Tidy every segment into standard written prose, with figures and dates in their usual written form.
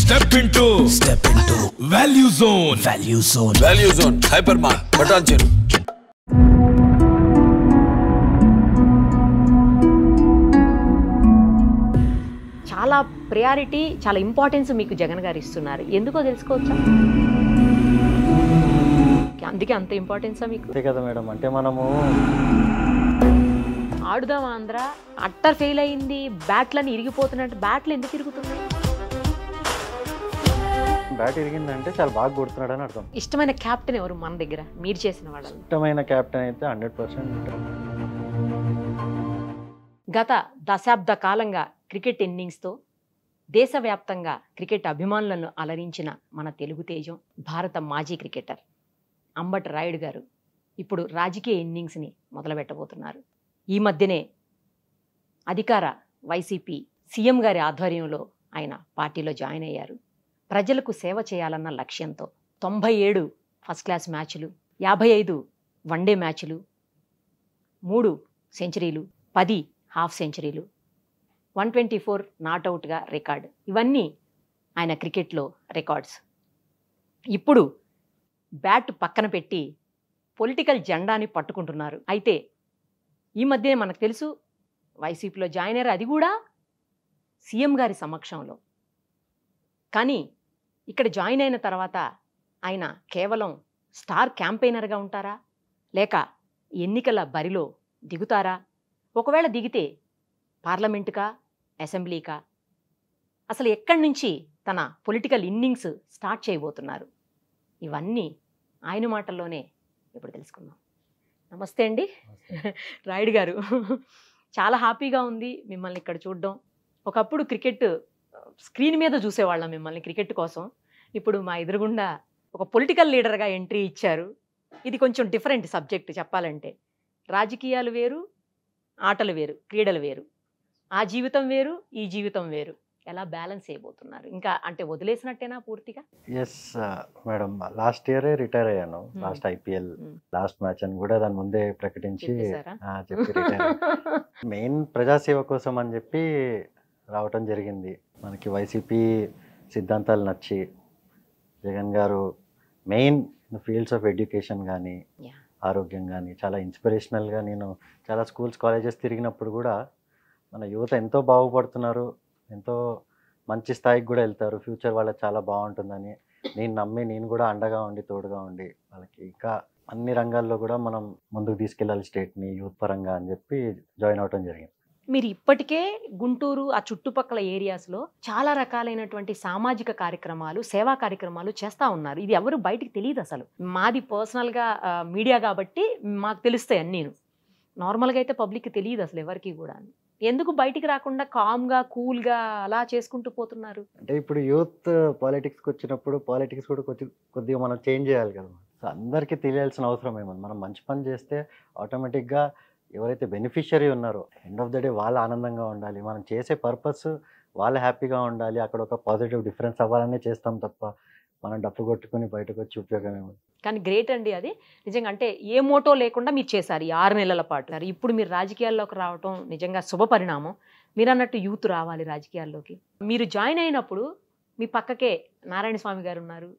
Step into Value Zone. Value Zone. Hypermart. Patanjali. చాలా priority, చాలా importance మీకు జగన్ గారు ఇస్తున్నారు. ఎందుకో తెలుసుకోవచ్చా? అందుకే అంత ఇంపార్టెన్సా మీకు? అంతే కదా మేడం. అంటే మనము ఆడుదాం ఆంధ్ర అట్టర్ ఫెయిల్ అయింది, బ్యాట్లని ఇరిగిపోతున్నట్టు. బ్యాట్లు ఎందుకు ఇరుగుతున్నాయి? బ్యాట్ ఇరిగిందంటే చాలా బాగా కొడుతున్నాడు అని అర్థం. ఇష్టమైన కెప్టెన్ ఎవరు మన దగ్గర మీరు చేసిన వాళ్ళు? ఇష్టమైన కెప్టెన్ అయితే 100%. గత దశాబ్ద కాలంగా క్రికెట్ ఇన్నింగ్స్తో దేశవ్యాప్తంగా క్రికెట్ అభిమానులను అలరించిన మన తెలుగు తేజం భారత మాజీ క్రికెటర్ అంబటి రాయుడు గారు ఇప్పుడు రాజకీయ ఇన్నింగ్స్ని మొదలుపెట్టబోతున్నారు. ఈ మధ్యనే అధికార వైసీపీ సీఎం గారి ఆధ్వర్యంలో ఆయన పార్టీలో జాయిన్ అయ్యారు. ప్రజలకు సేవ చేయాలన్న లక్ష్యంతో 97 ఫస్ట్ క్లాస్ మ్యాచ్లు, 55 వన్డే మ్యాచ్లు, 3 సెంచరీలు, 10 హాఫ్ సెంచరీలు, 124 నాట్అవుట్గా రికార్డు. ఇవన్నీ ఆయన క్రికెట్లో రికార్డ్స్. ఇప్పుడు బ్యాట్ పక్కన పెట్టి పొలిటికల్ జెండాని పట్టుకుంటున్నారు. అయితే ఈ మధ్యనే మనకు తెలుసు వైసీపీలో జాయిన్ అయ్యారు, అది కూడా సీఎం గారి సమక్షంలో. కానీ ఇక్కడ జాయిన్ అయిన తర్వాత ఆయన కేవలం స్టార్ క్యాంపెయినర్గా ఉంటారా, లేక ఎన్నికల బరిలో దిగుతారా? ఒకవేళ దిగితే పార్లమెంటుకా, అసెంబ్లీకా, అసలు ఎక్కడి నుంచి తన పొలిటికల్ ఇన్నింగ్స్ స్టార్ట్ చేయబోతున్నారు? ఇవన్నీ ఆయన మాటల్లోనే ఇప్పుడు తెలుసుకుందాం. నమస్తే అండి రాయుడు గారు. చాలా హ్యాపీగా ఉంది మిమ్మల్ని ఇక్కడ చూడడం. ఒకప్పుడు క్రికెట్ స్క్రీన్ మీద చూసేవాళ్ళం మిమ్మల్ని క్రికెట్ కోసం. ఇప్పుడు మా ఎదురుగుండా ఒక పొలిటికల్ లీడర్గా ఎంట్రీ ఇచ్చారు. ఇది కొంచెం డిఫరెంట్ సబ్జెక్ట్ చెప్పాలంటే. రాజకీయాలు వేరు, ఆటలు వేరు, క్రీడలు వేరు. ఆ జీవితం వేరు, ఈ జీవితం వేరు. ఎలా బ్యాలెన్స్ చేయబోతున్నారు? ఇంకా అంటే వదిలేసినట్టేనా పూర్తిగా? ఎస్ మేడం, లాస్ట్ ఇయరే రిటైర్ అయ్యాను. లాస్ట్ ఐపీఎల్ లాస్ట్ మ్యాచ్ అని కూడా దాని ముందే ప్రకటించి చెప్పి రిటైర్. మెయిన్ ప్రజాసేవ కోసం అని చెప్పి రావటం జరిగింది. మనకి వైసీపీ సిద్ధాంతాలు నచ్చి జగన్ గారు మెయిన్ ఫీల్డ్స్ ఆఫ్ ఎడ్యుకేషన్ కానీ ఆరోగ్యం కానీ చాలా ఇన్స్పిరేషనల్గా, నేను చాలా స్కూల్స్ కాలేజెస్ తిరిగినప్పుడు కూడా మన యువత ఎంతో బాగుపడుతున్నారు, ఎంతో మంచి స్థాయికి కూడా వెళ్తారు, ఫ్యూచర్ వాళ్ళకి చాలా బాగుంటుందని నేను నమ్మి నేను కూడా అండగా ఉండి తోడుగా ఉండి వాళ్ళకి ఇంకా అన్ని రంగాల్లో కూడా మనం ముందుకు తీసుకెళ్ళాలి స్టేట్ని యూత్ పరంగా అని చెప్పి జాయిన్ అవటం జరిగింది. మీరు ఇప్పటికే గుంటూరు ఆ చుట్టుపక్కల ఏరియాస్లో చాలా రకాలైనటువంటి సామాజిక కార్యక్రమాలు, సేవా కార్యక్రమాలు చేస్తూ ఉన్నారు. ఇది ఎవరు బయటికి తెలియదు అసలు. మాది పర్సనల్గా మీడియా కాబట్టి మాకు తెలుస్తాయి అన్నీను. నార్మల్గా అయితే పబ్లిక్కి తెలియదు అసలు ఎవరికి కూడా. ఎందుకు బయటికి రాకుండా కామ్గా కూల్గా అలా చేసుకుంటూ పోతున్నారు? అంటే ఇప్పుడు యూత్ పాలిటిక్స్కి వచ్చినప్పుడు పాలిటిక్స్ కూడా కొద్దిగా మనం చేంజ్ చేయాలి కదా. సో అందరికీ తెలియాల్సిన అవసరం ఏమన్నా, మనం మంచి పని చేస్తే ఆటోమేటిక్గా ఎవరైతే బెనిఫిషియరీ ఉన్నారో ఎండ్ ఆఫ్ ద డే వాళ్ళు ఆనందంగా ఉండాలి, మనం చేసే పర్పస్ వాళ్ళు హ్యాపీగా ఉండాలి, అక్కడ ఒక పాజిటివ్ డిఫరెన్స్ అవ్వాలనే చేస్తాం తప్ప మనం డప్పు కొట్టుకుని బయటకు వచ్చి ఉపయోగం ఏముంది. కానీ గ్రేట్ అండి అది నిజంగా. అంటే ఏ మోటో లేకుండా మీరు చేశారు ఈ 6 నెలల పాటు. ఇప్పుడు మీరు రాజకీయాల్లోకి రావటం నిజంగా శుభ పరిణామం. మీరు అన్నట్టు యూత్ రావాలి రాజకీయాల్లోకి. మీరు జాయిన్ అయినప్పుడు మీ పక్కకే నారాయణ స్వామి గారు ఉన్నారు,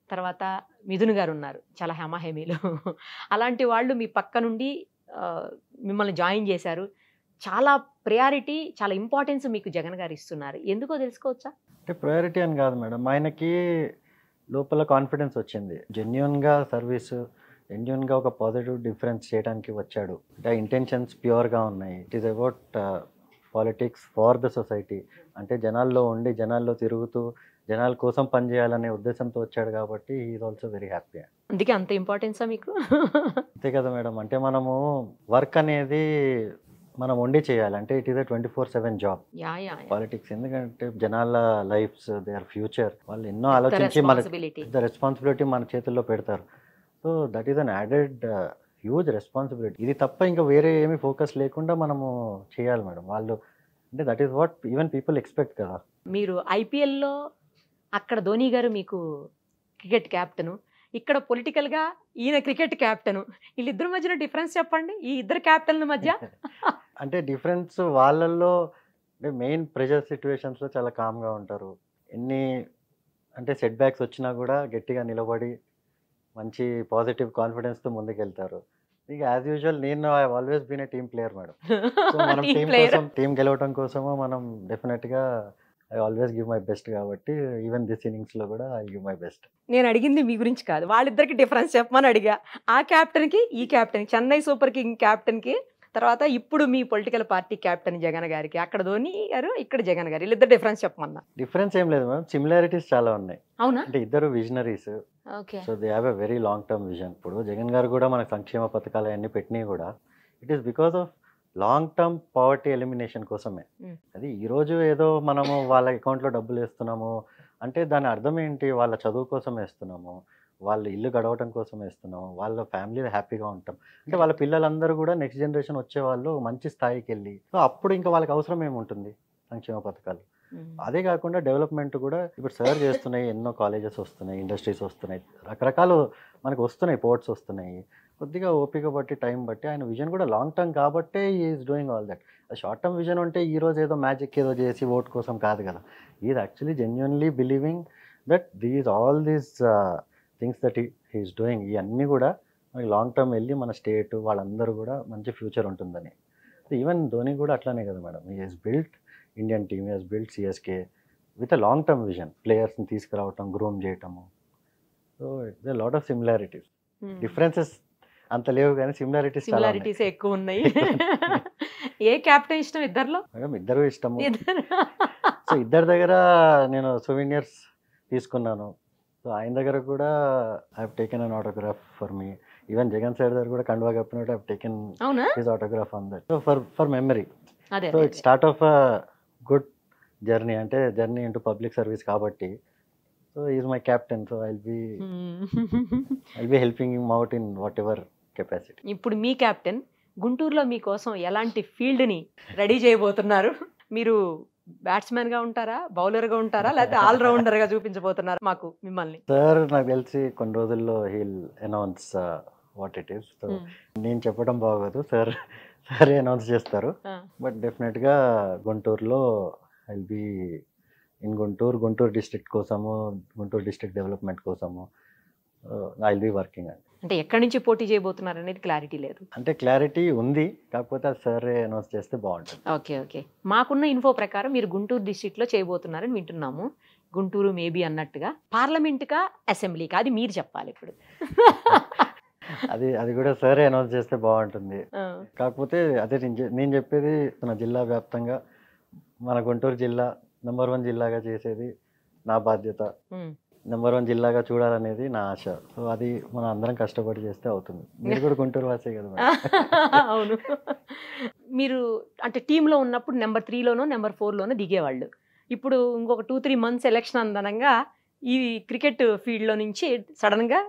తర్వాత మిథున్ గారు ఉన్నారు, చాలా హేమాహేమీలు. అలాంటి వాళ్ళు మీ పక్క నుండి మిమ్మల్ని జాయిన్ చేశారు. చాలా ప్రయారిటీ, చాలా ఇంపార్టెన్స్ మీకు జగన్ గారు ఇస్తున్నారు. ఎందుకో తెలుసుకోవచ్చా? అంటే ప్రయారిటీ అని కాదు మేడం, ఆయనకి లోపల కాన్ఫిడెన్స్ వచ్చింది. జెన్యున్గా సర్వీసు, జెన్యున్గా ఒక పాజిటివ్ డిఫరెన్స్ చేయడానికి వచ్చాడు. అంటే ఇంటెన్షన్స్ ప్యూర్గా ఉన్నాయి. It is about politics for the society. అంటే జనాల్లో ఉండి జనాల్లో తిరుగుతూ జనాల కోసం పనిచేయాలనే ఉద్దేశంతో వచ్చాడు కాబట్టి ఈజ్ ఆల్సో వెరీ హ్యాపీ. అందుకే అంత ఇంపార్టెన్సా మీకు? అంతే కదా మేడం. అంటే మనము వర్క్ అనేది మనం ఉండి చేయాలి. అంటే it is a 24/7 job politics. ఎందుకంటే జనాల లైఫ్స్, దేర్ ఫ్యూచర్, వాళ్ళు ఎన్నో ఆలోచించి మన రెస్పాన్సిబిలిటీ మన చేతుల్లో పెడతారు. So that is an added huge responsibility. ఇది తప్ప ఇంకా వేరే ఏమీ ఫోకస్ లేకుండా మనము చేయాలి మేడం. వాళ్ళు అంటే that is what even people expect కదా. మీరు ఐపీఎల్లో అక్కడ ధోని గారు మీకు క్రికెట్ క్యాప్టెను, ఇక్కడ పొలిటికల్గా ఈయన క్రికెట్ క్యాప్టెను. వీళ్ళిద్దరి మధ్యన డిఫరెన్స్ చెప్పండి, ఈ ఇద్దరు క్యాప్టెన్ల మధ్య. అంటే డిఫరెన్స్ వాళ్ళల్లో అంటే మెయిన్ ప్రెషర్ సిచ్యువేషన్స్లో చాలా కామ్గా ఉంటారు. ఎన్ని అంటే సెట్ బ్యాక్స్ వచ్చినా కూడా గట్టిగా నిలబడి మంచి పాజిటివ్ కాన్ఫిడెన్స్తో ముందుకెళ్తారు. ఇక యాజ్ యూజువల్ నేను I always been a team player madam. So మనం టీమ్ టీం ప్లేయర్. కోసం టీం గెలవడం కోసము మనం డెఫినెట్గా I always give my best కాబట్టి ఈవెన్ దిస్ ఇన్నింగ్స్లో కూడా ఐ గివ్ మై బెస్ట్. నేను అడిగింది మీ గురించి కాదు, వాళ్ళిద్దరికి డిఫరెన్స్ చెప్పమని అడిగా. ఆ క్యాప్టెన్కి ఈ క్యాప్టెన్, చెన్నై సూపర్ కింగ్ క్యాప్టెన్కి, తర్వాత ఇప్పుడు మీ పొలిటికల్ పార్టీ క్యాప్టెన్ జగన్ గారికి, అక్కడ ధోని గారు ఇక్కడ జగన్ గారు, వీళ్ళిద్దరు డిఫరెన్స్ చెప్పమన్నా. డిఫరెన్స్ ఏం లేదు మేడం, సిమిలారిటీస్ చాలా ఉన్నాయి. అవునా? అంటే ఇద్దరు visionaries, okay. So they have a very long term vision. ఇప్పుడు జగన్ గారు కూడా మనకు సంక్షేమ పథకాలు అన్నీ పెట్టినవి కూడా it is because of long term poverty elimination కోసమే. అది ఈరోజు ఏదో మనము వాళ్ళ అకౌంట్లో డబ్బులు వేస్తున్నాము అంటే దాని అర్థం ఏంటి, వాళ్ళ చదువు కోసం వేస్తున్నాము, వాళ్ళ ఇల్లు గడవటం కోసం వేస్తున్నాము, వాళ్ళ ఫ్యామిలీ హ్యాపీగా ఉంటాం అంటే వాళ్ళ పిల్లలందరూ కూడా నెక్స్ట్ జనరేషన్ వచ్చే వాళ్ళు మంచి స్థాయికి వెళ్ళి, సో అప్పుడు ఇంకా వాళ్ళకి అవసరం ఏముంటుంది సంక్షేమ పథకాలు. అదే కాకుండా డెవలప్మెంట్ కూడా ఇప్పుడు సార్ చేస్తున్నాయి, ఎన్నో కాలేజెస్ వస్తున్నాయి, ఇండస్ట్రీస్ వస్తున్నాయి, రకరకాలు మనకు వస్తున్నాయి, పోర్ట్స్ వస్తున్నాయి. కొద్దిగా ఓపిక బట్టి టైం బట్టి ఆయన విజన్ కూడా లాంగ్ టర్మ్ కాబట్టే is doing all that. Short term vision అంటే ఈ రోజు ఏదో మ్యాజిక్ ఏదో చేసి ఓట్ కోసం కాదు కదా. Is actually genuinely believing that all these things that he is doing, ఇవన్నీ కూడా మనకి లాంగ్ టర్మ్ వెళ్ళి మన స్టేట్ వాళ్ళందరూ కూడా మంచి ఫ్యూచర్ ఉంటుందని. ఈవెన్ ధోని కూడా అట్లానే కదా madam, he has built Indian team, has built CSK with a long term vision, ప్లేయర్స్ని తీసుకురావటం, గ్రూమ్ చేయటము. So it's a lot of similarities. Differences అంత లేవు కానీ సిమిలారిటీస్ చాలా ఉన్నాయి. సిమిలారిటీస్ ఎక్కువ ఉన్నాయి. ఏ క్యాప్టెన్ ఇష్టం ఇద్దర్లో? మేడం ఇద్దరు ఇష్టము. సో ఇద్దరి దగ్గర నేను సోవినియర్స్ తీసుకున్నాను. సో ఆయన దగ్గర కూడా I have taken an autograph for me. Even Jagan sir దగ్గర కూడా కండువా కప్పినట్టు I have taken his autograph on that. So for memory. So it start off a good journey, అంటే జర్నీ ఇంటూ పబ్లిక్ సర్వీస్ కాబట్టి. So is my captain, so I'll be helping him out in whatever capacity. ఇప్పుడు మీ captain గుంటూరులో మీకోసం ఎలాంటి ఫీల్డ్ని ready చేయబోతున్నారు? మీరు బ్యాట్స్మెన్గా ఉంటారా, బౌలర్గా ఉంటారా, లేకపోతే ఆల్రౌండర్గా చూపించబోతున్నారు మాకు మిమ్మల్ని? సార్ నాకు తెలిసి కొన్ని రోజుల్లో he'll announce what it is. So నేను చెప్పడం బాగోదు, సరే అనౌన్స్ చేస్తారు. బట్ డెఫినెట్గా గుంటూరులో I will be in Guntur district కోసము, గుంటూరు డిస్ట్రిక్ట్ డెవలప్మెంట్ కోసము ఐ విల్ బి వర్కింగ్ అండి. అంటే ఎక్కడి నుంచి పోటీ చేయబోతున్నారు అనేది క్లారిటీ లేదు. అంటే క్లారిటీ ఉంది, కాకపోతే అది సరే అనౌన్స్ చేస్తే బాగుంటుంది. ఓకే. మాకున్న ఇన్ఫో ప్రకారం మీరు గుంటూరు డిస్ట్రిక్ట్లో చేయబోతున్నారని వింటున్నాము. గుంటూరు మేబీ అన్నట్టుగా పార్లమెంట్కా అసెంబ్లీకా అది మీరు చెప్పాలి ఇప్పుడు. అది కూడా సరే అనౌన్స్ చేస్తే బాగుంటుంది. కాకపోతే అదే నేను చెప్పేది మన జిల్లా వ్యాప్తంగా మన గుంటూరు జిల్లా నెంబర్ 1 జిల్లాగా చేసేది నా బాధ్యత, నెంబర్ 1 జిల్లాగా చూడాలనేది నా ఆశ. సో అది మనం అందరం కష్టపడి చేస్తే అవుతుంది. మీరు కూడా గుంటూరు వాసే కదా. అవును. మీరు అంటే టీంలో ఉన్నప్పుడు నెంబర్ 3లోనో నెంబర్ 4లోనో దిగేవాళ్ళు. ఇప్పుడు ఇంకొక 2-3 మంత్స్ ఎలక్షన్ అందనంగా ఈ క్రికెట్ ఫీల్డ్లో నుంచి సడన్గా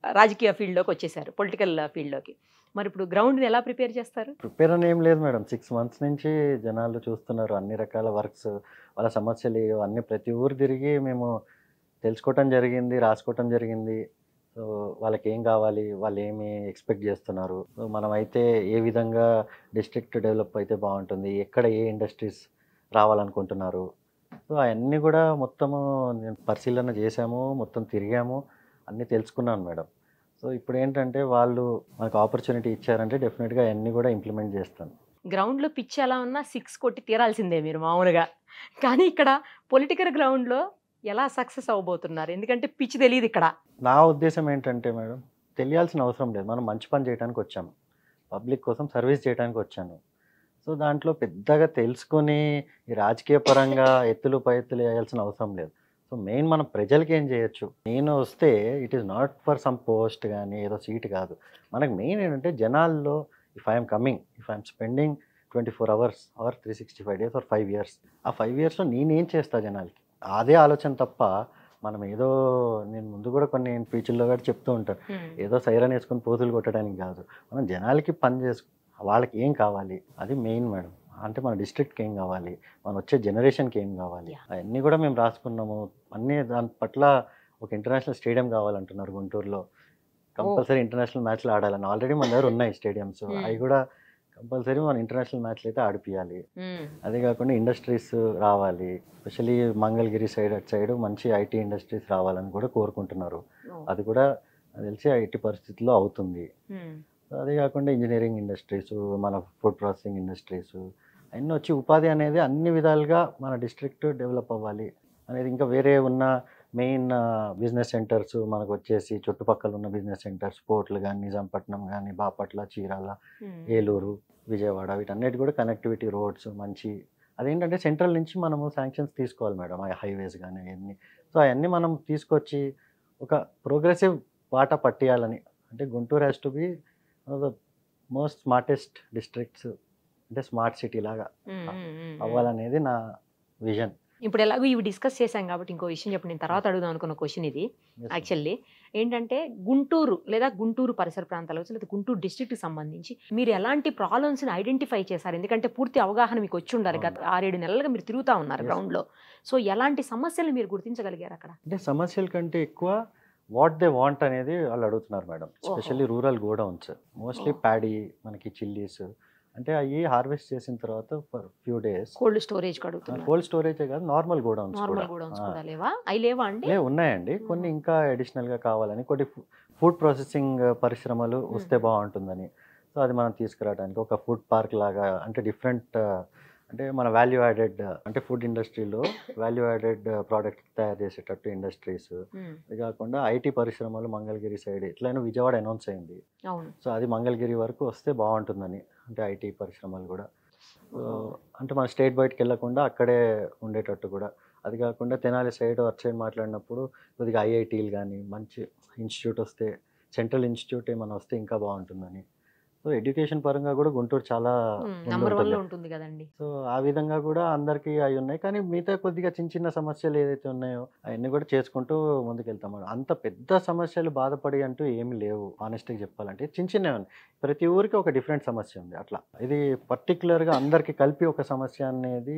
రాజకీయ ఫీల్డ్లోకి వచ్చేసారు, పొలిటికల్ ఫీల్డ్లోకి. మరి ఇప్పుడు గ్రౌండ్ని ఎలా ప్రిపేర్ చేస్తారు? ప్రిపేర్ అని ఏం లేదు మేడం, 6 మంత్స్ నుంచి జనాలు చూస్తున్నారు, అన్ని రకాల వర్క్స్, వాళ్ళ సమస్యలు అన్నీ ప్రతి ఊరు తిరిగి మేము తెలుసుకోవటం జరిగింది, రాసుకోవటం జరిగింది. సో వాళ్ళకి ఏం కావాలి, వాళ్ళు ఏమి ఎక్స్పెక్ట్ చేస్తున్నారు, సో మనమైతే ఏ విధంగా డిస్ట్రిక్ట్ డెవలప్ అయితే బాగుంటుంది, ఎక్కడ ఏ ఇండస్ట్రీస్ రావాలనుకుంటున్నారు, సో అవన్నీ కూడా మొత్తము నేను పరిశీలన చేశాము, మొత్తం తిరిగాము, అన్నీ తెలుసుకున్నాను మేడం. సో ఇప్పుడు ఏంటంటే వాళ్ళు మనకు ఆపర్చునిటీ ఇచ్చారంటే డెఫినెట్గా అవన్నీ కూడా ఇంప్లిమెంట్ చేస్తాను. గ్రౌండ్లో పిచ్ ఎలా ఉన్నా 6 కొట్టి తీరాల్సిందే మీరు మామూలుగా. కానీ ఇక్కడ పొలిటికల్ గ్రౌండ్లో ఎలా సక్సెస్ అవ్వబోతున్నారు? ఎందుకంటే పిచ్ తెలియదు ఇక్కడ. నా ఉద్దేశం ఏంటంటే మేడం, తెలియాల్సిన అవసరం లేదు, మనం మంచి పని చేయడానికి వచ్చాము, పబ్లిక్ కోసం సర్వీస్ చేయడానికి వచ్చాను. సో దాంట్లో పెద్దగా తెలుసుకొని ఈ రాజకీయ పరంగా ఎత్తులు పై ఎత్తులు వేయాల్సిన అవసరం లేదు. సో మెయిన్ మనం ప్రజలకి ఏం చేయొచ్చు, నేను వస్తే it is not for some post కానీ ఏదో సీట్ కాదు, మనకు మెయిన్ ఏంటంటే జనాల్లో if I'm coming, if I'm spending 24 hours or 365 days or 5 years, ఆ 5 yearsలో నేనేం చేస్తా జనాలకి, అదే ఆలోచన తప్ప మనం ఏదో, నేను ముందు కూడా కొన్ని స్పీచ్ల్లో కూడా చెప్తూ ఉంటాను, ఏదో సైరన్ వేసుకొని పోతులు కొట్టడానికి కాదు, మనం జనాలకి పని చేసుకు వాళ్ళకి ఏం కావాలి అది మెయిన్ మేడం. అంటే మన డిస్ట్రిక్ట్కి ఏం కావాలి, మన వచ్చే జనరేషన్కి ఏం కావాలి, అవన్నీ కూడా మేము రాసుకున్నాము. అన్నీ దాని పట్ల ఒక ఇంటర్నేషనల్ స్టేడియం కావాలంటున్నారు గుంటూరులో, కంపల్సరీ ఇంటర్నేషనల్ మ్యాచ్లు ఆడాలని. ఆల్రెడీ మన దగ్గర ఉన్నాయి స్టేడియంస్, అవి కూడా కంపల్సరీ మన ఇంటర్నేషనల్ మ్యాచ్లు అయితే ఆడిపియాలి. ఉమ్, అదే కాకుండా ఇండస్ట్రీస్ రావాలి, ఎస్పెషల్లీ మంగళగిరి సైడ్ అటు సైడ్ మంచి ఐటీ ఇండస్ట్రీస్ రావాలని కూడా కోరుకుంటున్నారు. ఓ, అది కూడా నాకు తెలిసి ఐటీ పరిస్థితుల్లో అవుతుంది. ఉమ్, అదే కాకుండా ఇంజనీరింగ్ ఇండస్ట్రీస్, మన ఫుడ్ ప్రాసెసింగ్ ఇండస్ట్రీస్ అన్నీ వచ్చి ఉపాధి అనేది అన్ని విధాలుగా మన డిస్ట్రిక్ట్ డెవలప్ అవ్వాలి అనేది. ఇంకా వేరే ఉన్న మెయిన్ బిజినెస్ సెంటర్స్ మనకు వచ్చేసి చుట్టుపక్కల ఉన్న బిజినెస్ సెంటర్స్, పోర్ట్లు కానీ, నిజాంపట్నం కానీ, బాపట్ల, చీరాల, ఉమ్, ఏలూరు, విజయవాడ, వీటన్నిటి కూడా కనెక్టివిటీ రోడ్స్ మంచి. అదేంటంటే సెంట్రల్ నుంచి మనము శాంక్షన్స్ తీసుకోవాలి మేడం, ఆ హైవేస్ కానీ అవన్నీ. సో అవన్నీ మనం తీసుకొచ్చి ఒక ప్రోగ్రెసివ్ బాట పట్టియాలని. అంటే Guntur has to be one of the most smartest districts, అంటే స్మార్ట్ సిటీ లాగా ఉమ్, ఉమ్, ఉమ్. అవ్వాలనేది నా విజన్. ఇప్పుడు ఎలాగో ఇవి డిస్కస్ చేశాం కాబట్టి ఇంకో విషయం చెప్పండి. నేను తర్వాత అడుగుదాం అనుకున్న క్వశ్చన్ ఇది. యాక్చువల్లీ ఏంటంటే గుంటూరు లేదా గుంటూరు పరిసర ప్రాంతాలు లేదా గుంటూరు డిస్ట్రిక్ట్ సంబంధించి మీరు ఎలాంటి ప్రాబ్లమ్స్ని ఐడెంటిఫై చేశారు? ఎందుకంటే పూర్తి అవగాహన మీకు వచ్చి ఉండాలి. గత 6-7 నెలలుగా మీరు తిరుగుతూ ఉన్నారు గ్రౌండ్లో. సో ఎలాంటి సమస్యలు మీరు గుర్తించగలిగారు అక్కడ? అంటే సమస్యల కంటే ఎక్కువ వాట్ దే వాంట్ అనేది వాళ్ళు అడుగుతున్నారు madam. Especially rural godowns, mostly paddy, మనకి చిల్లీస్, అంటే అవి హార్వెస్ట్ చేసిన తర్వాత for few days cold storage కడుగుతున్నారు. కోల్డ్ స్టోరేజే కాదు, నార్మల్ గోడౌన్స్ నార్మల్ గోడౌన్స్ కూడా లేవా? అవి లేవా అండి? ఉన్నాయండి. కొన్ని ఇంకా అడిషనల్గా కావాలని, కొన్ని ఫుడ్ ప్రాసెసింగ్ పరిశ్రమలు వస్తే బాగుంటుందని. సో అది మనం తీసుకురావడానికి ఒక ఫుడ్ పార్క్ లాగా, అంటే డిఫరెంట్, అంటే మన వాల్యూ యాడెడ్, అంటే ఫుడ్ ఇండస్ట్రీలో వాల్యూ యాడెడ్ ప్రోడక్ట్ తయారు చేసేటట్టు ఇండస్ట్రీస్. అది కాకుండా ఐటీ పరిశ్రమలు మంగళగిరి సైడ్, ఎట్లయినా విజయవాడ అనౌన్స్ అయింది. అవును. సో అది మంగళగిరి వరకు వస్తే బాగుంటుందని, అంటే ఐటీ పరిశ్రమలు కూడా. అంటే మన స్టేట్ బయటకు వెళ్ళకుండా అక్కడే ఉండేటట్టు కూడా. అది కాకుండా తెనాలి సైడ్ అటు సైడ్ మాట్లాడినప్పుడు కొద్దిగా ఐఐటీలు కానీ మంచి ఇన్స్టిట్యూట్ వస్తే, సెంట్రల్ ఇన్స్టిట్యూట్ ఏమైనా వస్తే ఇంకా బాగుంటుందని. సో ఎడ్యుకేషన్ పరంగా కూడా గుంటూరు చాలా నంబర్ 1లో ఉంటుంది కదండి. సో ఆ విధంగా కూడా అందరికీ అవి ఉన్నాయి. కానీ మిగతా కొద్దిగా చిన్న చిన్న సమస్యలు ఏదైతే ఉన్నాయో అవన్నీ కూడా చేసుకుంటూ ముందుకెళ్తాం. అంత పెద్ద సమస్యలు బాధపడి అంటూ ఏమి లేవు, ఆనెస్ట్గా చెప్పాలంటే. చిన్న చిన్నవి ఉన్నాయి, ప్రతి ఊరికి ఒక డిఫరెంట్ సమస్య ఉంది. అట్లా ఇది పర్టికులర్గా అందరికీ కలిపి ఒక సమస్య అనేది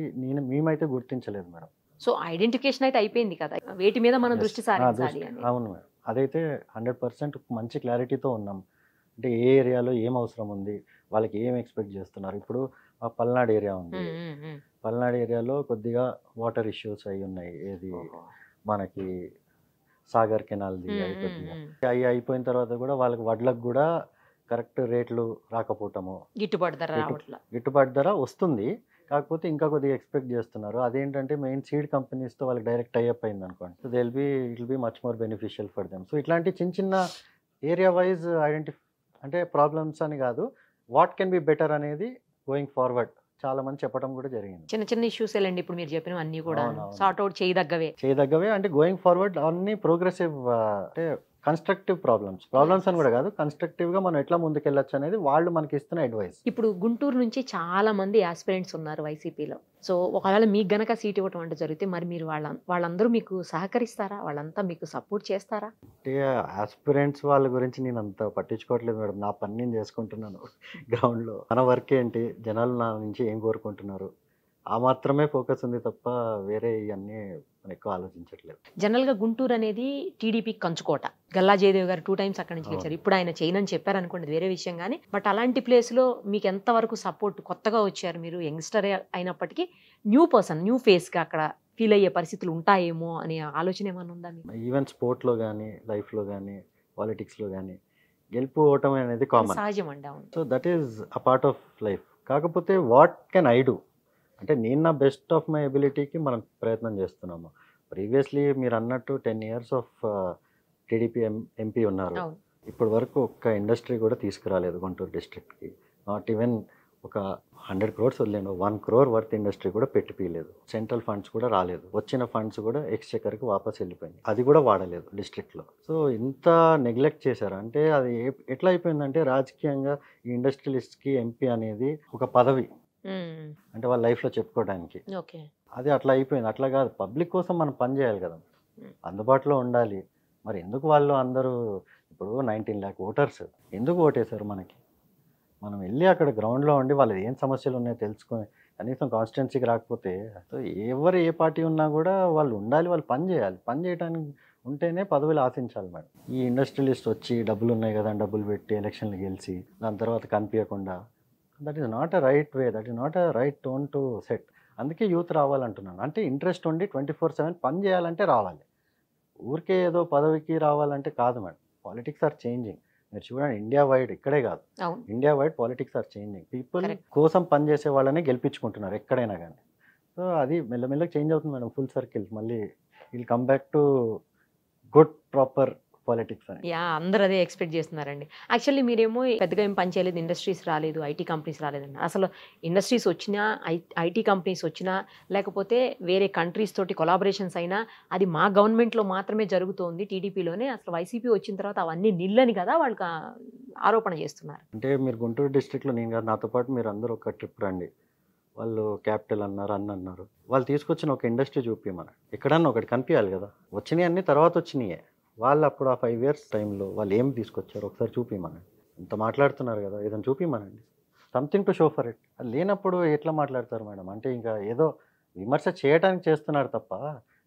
మేమైతే గుర్తించలేదు మేడం. సో ఐడెంటిఫికేషన్ అయితే అయిపోయింది కదా, వేటి మీద మనం దృష్టి సారించాలి అని. అవును మేడం, అదైతే 100% మంచి క్లారిటీతో ఉన్నాం. అంటే ఏ ఏరియాలో ఏం అవసరం ఉంది, వాళ్ళకి ఏం ఎక్స్పెక్ట్ చేస్తున్నారు. ఇప్పుడు ఆ పల్నాడు ఏరియా ఉంది, పల్నాడు ఏరియాలో కొద్దిగా వాటర్ ఇష్యూస్ అయి ఉన్నాయి. ఏది మనకి సాగర్ కెనాల్ది అయిపోతుంది. అవి అయిపోయిన తర్వాత కూడా వాళ్ళకి వడ్లకు కూడా కరెక్ట్ రేట్లు రాకపోవటము, గిట్టుబాటు ధర వస్తుంది, కాకపోతే ఇంకా కొద్దిగా ఎక్స్పెక్ట్ చేస్తున్నారు. అదేంటంటే మెయిన్ సీడ్ కంపెనీస్తో వాళ్ళకి డైరెక్ట్ టైఅప్ అయింది అనుకోండి. So it will be much more beneficial for them. So ఇట్లాంటి చిన్న చిన్న ఏరియా వైజ్ అంటే ప్రాబ్లమ్స్ అని కాదు, వాట్ కెన్ బి బెటర్ అనేది గోయింగ్ ఫార్వర్డ్ చాలా మంది చెప్పడం కూడా జరిగింది. చిన్న చిన్న ఇష్యూస్ అండి ఇప్పుడు మీరు చెప్పిన అన్ని కూడా సార్ట్ అవుట్ చేయదగ్గవే. అంటే గోయింగ్ ఫార్వర్డ్ అన్ని ప్రోగ్రెసివ్, అంటే కన్స్ట్రక్టివ్ ప్రాబ్లమ్స్ అని కూడా కాదు, కన్స్ట్రక్టివ్గా మనం ఎట్లా ముందుకెళ్ళొచ్చు అనేది వాళ్ళు మనకి ఇస్తున్న అడ్వైస్. ఇప్పుడు గుంటూరు నుంచి చాలా మంది ఆస్పిరెంట్స్ ఉన్నారు వైసీపీలో. సో ఒకవేళ మీకు గనక సీట్ ఇవ్వటం అంటే జరిగితే మరి మీరు వాళ్ళందరూ మీకు సహకరిస్తారా? వాళ్ళంతా మీకు సపోర్ట్ చేస్తారా? అంటే ఆస్పిరెంట్స్ వాళ్ళ గురించి నేను అంత పట్టించుకోవట్లేదు మేడం. నా పని నేను చేసుకుంటున్నాను గ్రౌండ్లో. మన వర్క్ ఏంటి, జనాలు నా నుంచి ఏం కోరుకుంటున్నారు, ఆ మాత్రమే ఫోకస్ ఉంది తప్ప వేరే ఇవన్నీ ఎక్కువ ఆలోచించట్లేదు. జనరల్గా గుంటూరు అనేది టీడీపీ కంచుకోట. గల్లా జయదేవ్ గారు 2 times అక్కడి నుంచి గెలిచారు. ఇప్పుడు ఆయన చేయనని చెప్పారు అనుకోండి, వేరే విషయం. కానీ బట్ అలాంటి ప్లేస్లో మీకు ఎంతవరకు సపోర్ట్, కొత్తగా వచ్చారు మీరు, యంగ్స్టర్ అయినప్పటికీ న్యూ పర్సన్, న్యూ ఫేస్గా అక్కడ ఫీల్ అయ్యే పరిస్థితులు ఉంటాయేమో అనే ఆలోచన ఏమైనా ఉందా మీకు? ఈవెన్ స్పోర్ట్లో కానీ, లైఫ్లో కానీ, పాలిటిక్స్లో కానీ గెలుపు ఓటమి అనేది కామన్, సహజం అండి. అవును. So that is a part of life. కాకపోతే వాట్ కెన్ ఐ డూ అంటే నేను నా బెస్ట్ ఆఫ్ మై ఎబిలిటీకి మనం ప్రయత్నం చేస్తున్నాము. ప్రీవియస్లీ మీరు అన్నట్టు 10 years ఆఫ్ టీడీపీ ఎంపీ ఉన్నారు. ఇప్పటి వరకు ఒక్క ఇండస్ట్రీ కూడా తీసుకురాలేదు గుంటూరు డిస్ట్రిక్ట్కి. నాట్ ఈవెన్ ఒక 100 crores వదిలేను, 1 crore వర్త్ ఇండస్ట్రీ కూడా పెట్టిపోయలేదు. సెంట్రల్ ఫండ్స్ కూడా రాలేదు, వచ్చిన ఫండ్స్ కూడా ఎక్స్చెకర్కి వాపస్ వెళ్ళిపోయింది, అది కూడా వాడలేదు డిస్ట్రిక్ట్లో. సో ఇంత నెగ్లెక్ట్ చేశారు అంటే అది ఎట్లా అయిపోయిందంటే రాజకీయంగా ఈ ఇండస్ట్రియలిస్ట్కి ఎంపీ అనేది ఒక పదవి, అంటే వాళ్ళ లైఫ్లో చెప్పుకోవడానికి. అది అట్లా అయిపోయింది. అట్లా కాదు, పబ్లిక్ కోసం మనం పని చేయాలి కదా, అందుబాటులో ఉండాలి. మరి ఎందుకు వాళ్ళు అందరూ ఇప్పుడు 19 lakh ఓటర్స్ ఎందుకు ఓటేశారు మనకి? మనం వెళ్ళి అక్కడ గ్రౌండ్లో ఉండి వాళ్ళది ఏం సమస్యలు ఉన్నాయో తెలుసుకొని, కనీసం కాన్స్టిట్యున్సీకి రాకపోతే ఎవరు ఏ పార్టీ ఉన్నా కూడా వాళ్ళు ఉండాలి, వాళ్ళు పని చేయాలి. పని చేయడానికి ఉంటేనే పదవులు ఆశించాలి మేడం. ఈ ఇండస్ట్రియలిస్ట్ వచ్చి డబ్బులు ఉన్నాయి కదా డబ్బులు పెట్టి ఎలక్షన్లు గెలిచి దాని తర్వాత కనిపించకుండా that is not a right way, that is not a right tone to set. అందుకే యూత్ రావాలంటున్నాను. అంటే ఇంట్రెస్ట్ ఉండి 24/7 పని చేయాలంటే రావాలి. ఊరికే ఏదో పదవికి రావాలంటే కాదు మేడం. Politics are changing. మీరు చూడండి ఇండియా వైడ్, ఇక్కడే కాదు, India wide politics are changing. People కోసం పనిచేసే వాళ్ళని గెలిపించుకుంటున్నారు ఎక్కడైనా కానీ. సో అది మెల్లమెల్లగా చేంజ్ అవుతుంది మేడం, ఫుల్ సర్కిల్. మళ్ళీ will come back to good proper politics అని. అందరూ అదే ఎక్స్పెక్ట్ చేస్తున్నారండి. యాక్చువల్లీ మీరేమో పెద్దగా ఏం పని చేయలేదు, ఇండస్ట్రీస్ రాలేదు, ఐటీ కంపెనీస్ రాలేదండి. అసలు ఇండస్ట్రీస్ వచ్చినా, ఐటీ కంపెనీస్ వచ్చినా, లేకపోతే వేరే కంట్రీస్ తోటి కొలాబరేషన్స్ అయినా అది మా గవర్నమెంట్లో మాత్రమే జరుగుతోంది, టీడీపీలోనే. అసలు వైసీపీ వచ్చిన తర్వాత అవన్నీ నిల్లని కదా వాళ్ళకి ఆరోపణ చేస్తున్నారు. అంటే మీరు గుంటూరు డిస్ట్రిక్ట్లో, నేను కాదు, నాతో పాటు మీరు అందరూ ఒక ట్రిప్ రండి. వాళ్ళు క్యాపిటల్ అన్నారు, అన్నారు. వాళ్ళు తీసుకొచ్చిన ఒక ఇండస్ట్రీ చూపించమని ఎక్కడన్నా ఒకటి కనిపించాలి కదా. వచ్చినాయి అన్నీ తర్వాత వచ్చినాయే. వాళ్ళు అప్పుడు ఆ 5 years టైంలో వాళ్ళు ఏం తీసుకొచ్చారు ఒకసారి చూపించమనండి. ఇంత మాట్లాడుతున్నారు కదా, ఏదైనా చూపించమనండి. Something to show for it. లేనప్పుడు ఎట్లా మాట్లాడతారు మేడం? అంటే ఇంకా ఏదో విమర్శ చేయడానికి చేస్తున్నారు తప్ప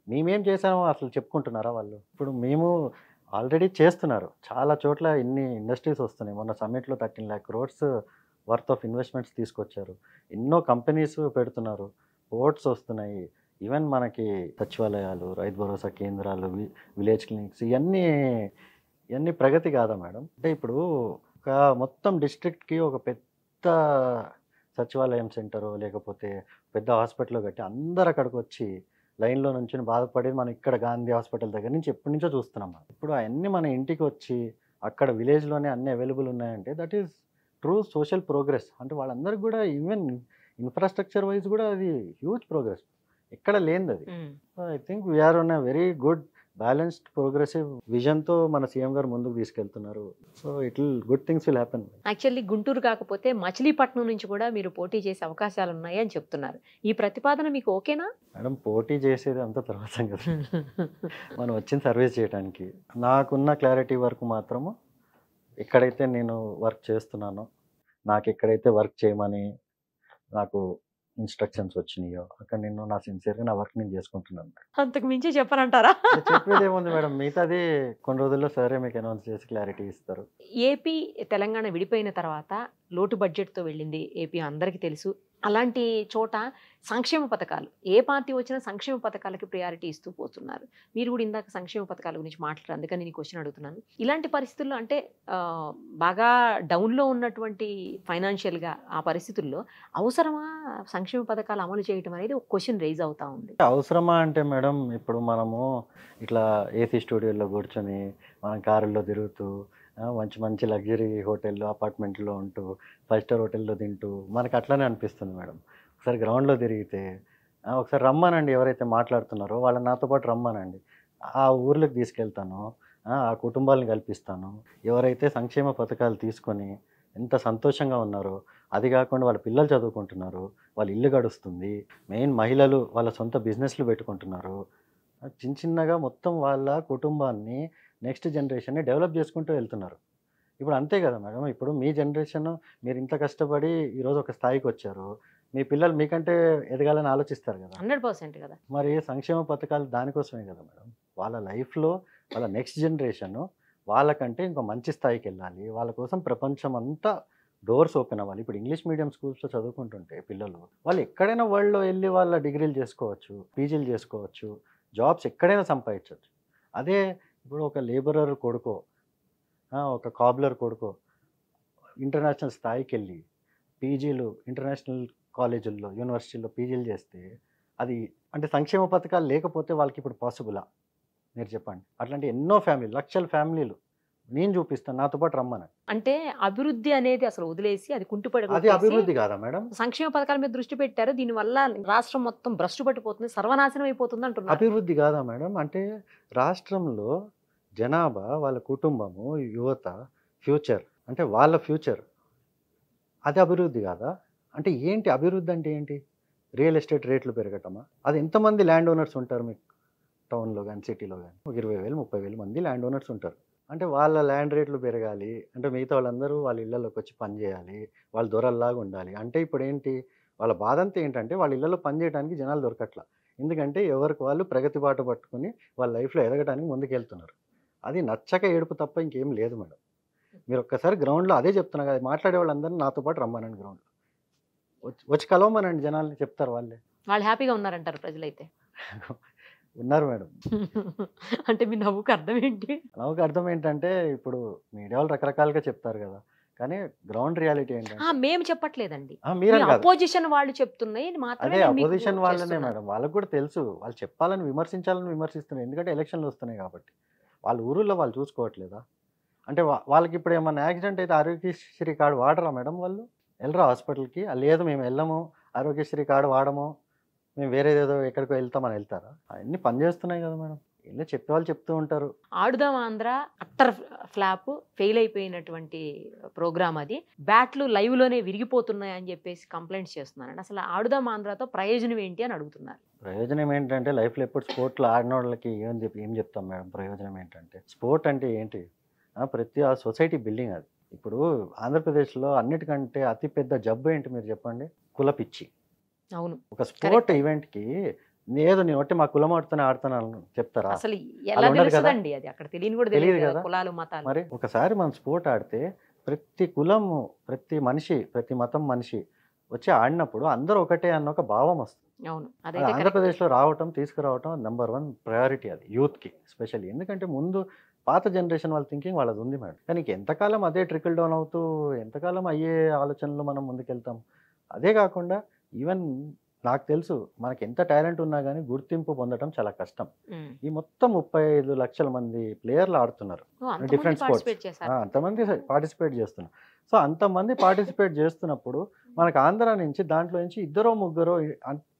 మేమేం చేసామో అసలు చెప్పుకుంటున్నారా వాళ్ళు? ఇప్పుడు మేము ఆల్రెడీ చేస్తున్నారు. చాలా చోట్ల ఇన్ని ఇండస్ట్రీస్ వస్తున్నాయి. మొన్న సమ్మిట్లో 13 lakh crores worth of investments తీసుకొచ్చారు. ఎన్నో కంపెనీస్ పెడుతున్నారు, పోర్ట్స్ వస్తున్నాయి. ఈవెన్ మనకి సచివాలయాలు, రైతు భరోసా కేంద్రాలు, విలేజ్ క్లినిక్స్, ఇవన్నీ ప్రగతి కాదా మేడం? అంటే ఇప్పుడు ఒక మొత్తం డిస్ట్రిక్ట్కి ఒక పెద్ద సచివాలయం సెంటరు, లేకపోతే పెద్ద హాస్పిటల్ కట్టి అందరు అక్కడికి వచ్చి లైన్లో నుంచి బాధపడేది మనం ఇక్కడ గాంధీ హాస్పిటల్ దగ్గర నుంచి ఎప్పటి నుంచో చూస్తున్నాం. ఇప్పుడు అవన్నీ మన ఇంటికి వచ్చి అక్కడ విలేజ్లోనే అన్నీ అవైలబుల్ ఉన్నాయంటే that is true social progress. అంటే వాళ్ళందరికీ కూడా ఈవెన్ ఇన్ఫ్రాస్ట్రక్చర్ వైజ్ కూడా అది హ్యూజ్ ప్రోగ్రెస్, ఎక్కడ లేనిది అది. I think we're on a very good balanced progressive విజన్తో మన సీఎం గారు ముందుకు తీసుకెళ్తున్నారు. So it will good things will happen. Actually Guntur కాకపోతే మచిలీపట్నం నుంచి కూడా మీరు పోటీ చేసే అవకాశాలు ఉన్నాయి అని చెప్తున్నారు. ఈ ప్రతిపాదన మీకు ఓకేనా మేడం? పోటీ చేసేది అంత తర్వాత కదా, మనం వచ్చిన సర్వీస్ చేయడానికి. నాకున్న క్లారిటీ వరకు మాత్రము ఎక్కడైతే నేను వర్క్ చేస్తున్నానో, నాకు ఎక్కడైతే వర్క్ చేయమని నాకు ఇన్స్ట్రక్షన్స్ వచ్చినాయో అక్కడ నేను నా సిన్సియర్గా నా వర్క్ నేను చేసుకుంటున్నాను. అంతకు మించి చెప్పనంటారా? చెప్పేది ఏముంది మేడం, మిగతాది కొన్ని రోజుల్లో సరే మీకు అనౌన్స్ చేసి క్లారిటీ ఇస్తారు. ఏపీ తెలంగాణ విడిపోయిన తర్వాత లోటు బడ్జెట్తో వెళ్ళింది ఏపీ, అందరికీ తెలుసు. అలాంటి చోట సంక్షేమ పథకాలు, ఏ పార్టీ వచ్చినా సంక్షేమ పథకాలకి ప్రియారిటీ ఇస్తూ పోతున్నారు. మీరు కూడా ఇందాక సంక్షేమ పథకాల గురించి మాట్లాడారు, అందుకని నేను క్వశ్చన్ అడుగుతున్నాను. ఇలాంటి పరిస్థితుల్లో అంటే బాగా డౌన్లో ఉన్నటువంటి ఫైనాన్షియల్గా ఆ పరిస్థితుల్లో అవసరమా సంక్షేమ పథకాలు అమలు చేయడం అనేది ఒక క్వశ్చన్ రైజ్ అవుతా ఉంది. అవసరమా అంటే మేడం, ఇప్పుడు మనము ఇట్లా ఏసీ స్టూడియోలో కూర్చొని మనం కారుల్లో తిరుగుతూ మంచి మంచి లగ్జరీ హోటల్లో, అపార్ట్మెంట్లో ఉంటూ, 5 star హోటల్లో తింటూ మనకు అట్లానే అనిపిస్తుంది మేడం. ఒకసారి గ్రౌండ్లో తిరిగితే, ఒకసారి రమ్మనండి, ఎవరైతే మాట్లాడుతున్నారో వాళ్ళని నాతో పాటు రమ్మనండి, ఆ ఊర్లకు తీసుకెళ్తాను, ఆ కుటుంబాలను కల్పిస్తాను. ఎవరైతే సంక్షేమ పథకాలు తీసుకొని ఎంత సంతోషంగా ఉన్నారో, అది కాకుండా వాళ్ళ పిల్లలు చదువుకుంటున్నారు, వాళ్ళ ఇల్లు గడుస్తుంది, మెయిన్ మహిళలు వాళ్ళ సొంత బిజినెస్లు పెట్టుకుంటున్నారు, చిన్నగా మొత్తం వాళ్ళ కుటుంబాన్ని, నెక్స్ట్ జనరేషన్ని డెవలప్ చేసుకుంటూ వెళ్తున్నారు. ఇప్పుడు అంతే కదా మేడం, ఇప్పుడు మీ జనరేషన్ మీరు ఇంత కష్టపడి ఈరోజు ఒక స్థాయికి వచ్చారు, మీ పిల్లలు మీకంటే ఎదగాలని ఆలోచిస్తారు కదా. 100% కదా. మరి సంక్షేమ పథకాలు దానికోసమే కదా మేడం. వాళ్ళ లైఫ్లో వాళ్ళ నెక్స్ట్ జనరేషన్ వాళ్ళకంటే ఇంకో మంచి స్థాయికి వెళ్ళాలి, వాళ్ళ కోసం ప్రపంచం అంతా డోర్స్ ఓపెన్ అవ్వాలి. ఇప్పుడు ఇంగ్లీష్ మీడియం స్కూల్స్లో చదువుకుంటుంటే పిల్లలు వాళ్ళు ఎక్కడైనా వరల్డ్లో వెళ్ళి వాళ్ళ డిగ్రీలు చేసుకోవచ్చు, పీజీలు చేసుకోవచ్చు, జాబ్స్ ఎక్కడైనా సంపాదించవచ్చు. అదే ఇప్పుడు ఒక లేబరర్ కొడుకో, ఒక కాబ్లర్ కొడుకో ఇంటర్నేషనల్ స్థాయికి వెళ్ళి పీజీలు, ఇంటర్నేషనల్ కాలేజీల్లో, యూనివర్సిటీల్లో పీజీలు చేస్తే అది అంటే సంక్షేమ పథకాలు లేకపోతే వాళ్ళకి ఇప్పుడు పాసిబులా? మీరు చెప్పండి. అట్లాంటి ఎన్నో ఫ్యామిలీలు, లక్షల ఫ్యామిలీలు నేను చూపిస్తాను, నాతో పాటు రమ్మని. అంటే అభివృద్ధి అనేది అసలు వదిలేసి అది కుంటుపడి, అది అభివృద్ధి కాదా మేడం? సంక్షేమ పథకాల మీద దృష్టి పెట్టారు, దీనివల్ల రాష్ట్రం మొత్తం భ్రష్టు పట్టిపోతుంది, సర్వనాశనం అయిపోతుంది అంటున్నారు. అభివృద్ధి కాదా మేడం? అంటే రాష్ట్రంలో జనాభా, వాళ్ళ కుటుంబము, యువత ఫ్యూచర్, అంటే వాళ్ళ ఫ్యూచర్, అది అభివృద్ధి కాదా? అంటే ఏంటి అభివృద్ధి అంటే ఏంటి? రియల్ ఎస్టేట్ రేట్లు పెరగటమా? అది ఎంతమంది ల్యాండ్ ఓనర్స్ ఉంటారు మీకు టౌన్లో కానీ సిటీలో కానీ? ఒక 20,000 30,000 మంది ల్యాండ్ ఓనర్స్ ఉంటారు. అంటే వాళ్ళ ల్యాండ్ రేట్లు పెరగాలి అంటే మిగతా వాళ్ళందరూ వాళ్ళ ఇళ్లలోకి వచ్చి పని చేయాలి, వాళ్ళు దొరల్లాగా ఉండాలి. అంటే ఇప్పుడు ఏంటి వాళ్ళ బాధ అంతా ఏంటంటే వాళ్ళ ఇళ్లలో పని చేయడానికి జనాలు దొరకట్లా. ఎందుకంటే ఎవరికి వాళ్ళు ప్రగతి బాట పట్టుకుని వాళ్ళ లైఫ్లో ఎదగడానికి ముందుకెళ్తున్నారు. అది నచ్చక ఏడుపు తప్ప ఇంకేం లేదు మేడం. మీరు ఒక్కసారి గ్రౌండ్లో అదే చెప్తున్నా కదా, మాట్లాడే వాళ్ళందరినీ నాతో పాటు రమ్మనండి గ్రౌండ్లో. వచ్చి కలవమనండి జనాల్ని, చెప్తారు వాళ్ళే. వాళ్ళు హ్యాపీగా ఉన్నారంటారు ప్రజలైతే. ఉన్నారు మేడం. అంటే మీ నవ్వుకు అర్థం ఏంటి? నవ్వుకి అర్థం ఏంటంటే ఇప్పుడు మీడియా వాళ్ళు రకరకాలుగా చెప్తారు కదా, కానీ గ్రౌండ్ రియాలిటీ ఏంటంటే మేము చెప్పట్లేదండి, మీరని కాదు, అపోజిషన్ వాళ్ళు చెప్తున్నాయి మాత్రమే. అదే నేను మీకు అపోజిషన్ వాళ్ళనే చేస్తున్నాను. మేడం, వాళ్ళకి కూడా తెలుసు వాళ్ళు చెప్పాలని విమర్శించాలని విమర్శిస్తున్నారు, ఎందుకంటే ఎలక్షన్లు వస్తున్నాయి కాబట్టి. వాళ్ళ ఊరుల్లో వాళ్ళు చూసుకోవట్లేదా? అంటే వాళ్ళకి ఇప్పుడు ఏమన్నా యాక్సిడెంట్ అయితే ఆరోగ్యశ్రీ కార్డు వాడరా మేడం? వాళ్ళు వెళ్ళరా హాస్పిటల్కి? లేదు మేము వెళ్ళము, ఆరోగ్యశ్రీ కార్డు వాడము, మేము వేరేదేదో ఎక్కడికో వెళ్తామని వెళ్తారా? అవన్నీ పనిచేస్తున్నాయి కదా మేడం, వెళ్ళి చెప్పేవాళ్ళు చెప్తూ ఉంటారు. Aadudam Andhra utter flop, fail అయిపోయినటువంటి ప్రోగ్రామ్ అది. బ్యాట్లు లైవ్ లోనే విరిగిపోతున్నాయి అని చెప్పేసి కంప్లైంట్స్ చేస్తున్నారండి. అసలు ఆడుదాం ఆంధ్రతో ప్రయోజనం ఏంటి అని అడుగుతున్నారు. ప్రయోజనం ఏంటంటే లైఫ్లో ఎప్పుడు స్పోర్ట్లో ఆడిన వాళ్ళకి ఏం చెప్తాం మేడం? ప్రయోజనం ఏంటంటే స్పోర్ట్ అంటే ఏంటి, ప్రతి ఆ సొసైటీ బిల్డింగ్ అది. ఇప్పుడు ఆంధ్రప్రదేశ్లో అన్నిటికంటే అతిపెద్ద జబ్బు ఏంటి మీరు చెప్పండి? కుల పిచ్చి. అవును, ఒక స్పోర్ట్ ఈవెంట్కి ఏదో నేను ఒకటి మా కులం ఆడుతూనే ఆడుతున్నాను చెప్తారా? అసలు ఎలా తెలుస్తుందండి అది? అక్కడ తెలియని కూడా తెలియదు కదా కులాలు మతాలు. మరి ఒకసారి మనం స్పోర్ట్ ఆడితే ప్రతి కులము, ప్రతి మనిషి, ప్రతి మతం మనిషి వచ్చి ఆడినప్పుడు అందరూ ఒకటే అన్న ఒక భావం వస్తుంది. అవును, అది ఆంధ్రప్రదేశ్లో రావటం, తీసుకురావటం నెంబర్ 1 ప్రయారిటీ అది యూత్కి స్పెషల్లీ. ఎందుకంటే ముందు పాత జనరేషన్ వాళ్ళ థింకింగ్ వాళ్ళది ఉంది మేడం, కానీ ఎంతకాలం అదే ట్రికల్ డౌన్ అవుతూ ఎంతకాలం అయ్యే ఆలోచనలు మనం ముందుకెళ్తాం? అదే కాకుండా ఈవెన్ నాకు తెలుసు మనకి ఎంత టాలెంట్ ఉన్నా కానీ గుర్తింపు పొందడం చాలా కష్టం. ఈ మొత్తం 35 లక్షల మంది ప్లేయర్లు ఆడుతున్నారు డిఫరెంట్ స్పోర్ట్స్, అంతమంది పార్టిసిపేట్ చేస్తున్నారు. సో అంతమంది పార్టిసిపేట్ చేస్తున్నప్పుడు మనకు ఆంధ్ర నుంచి దాంట్లో నుంచి 2-3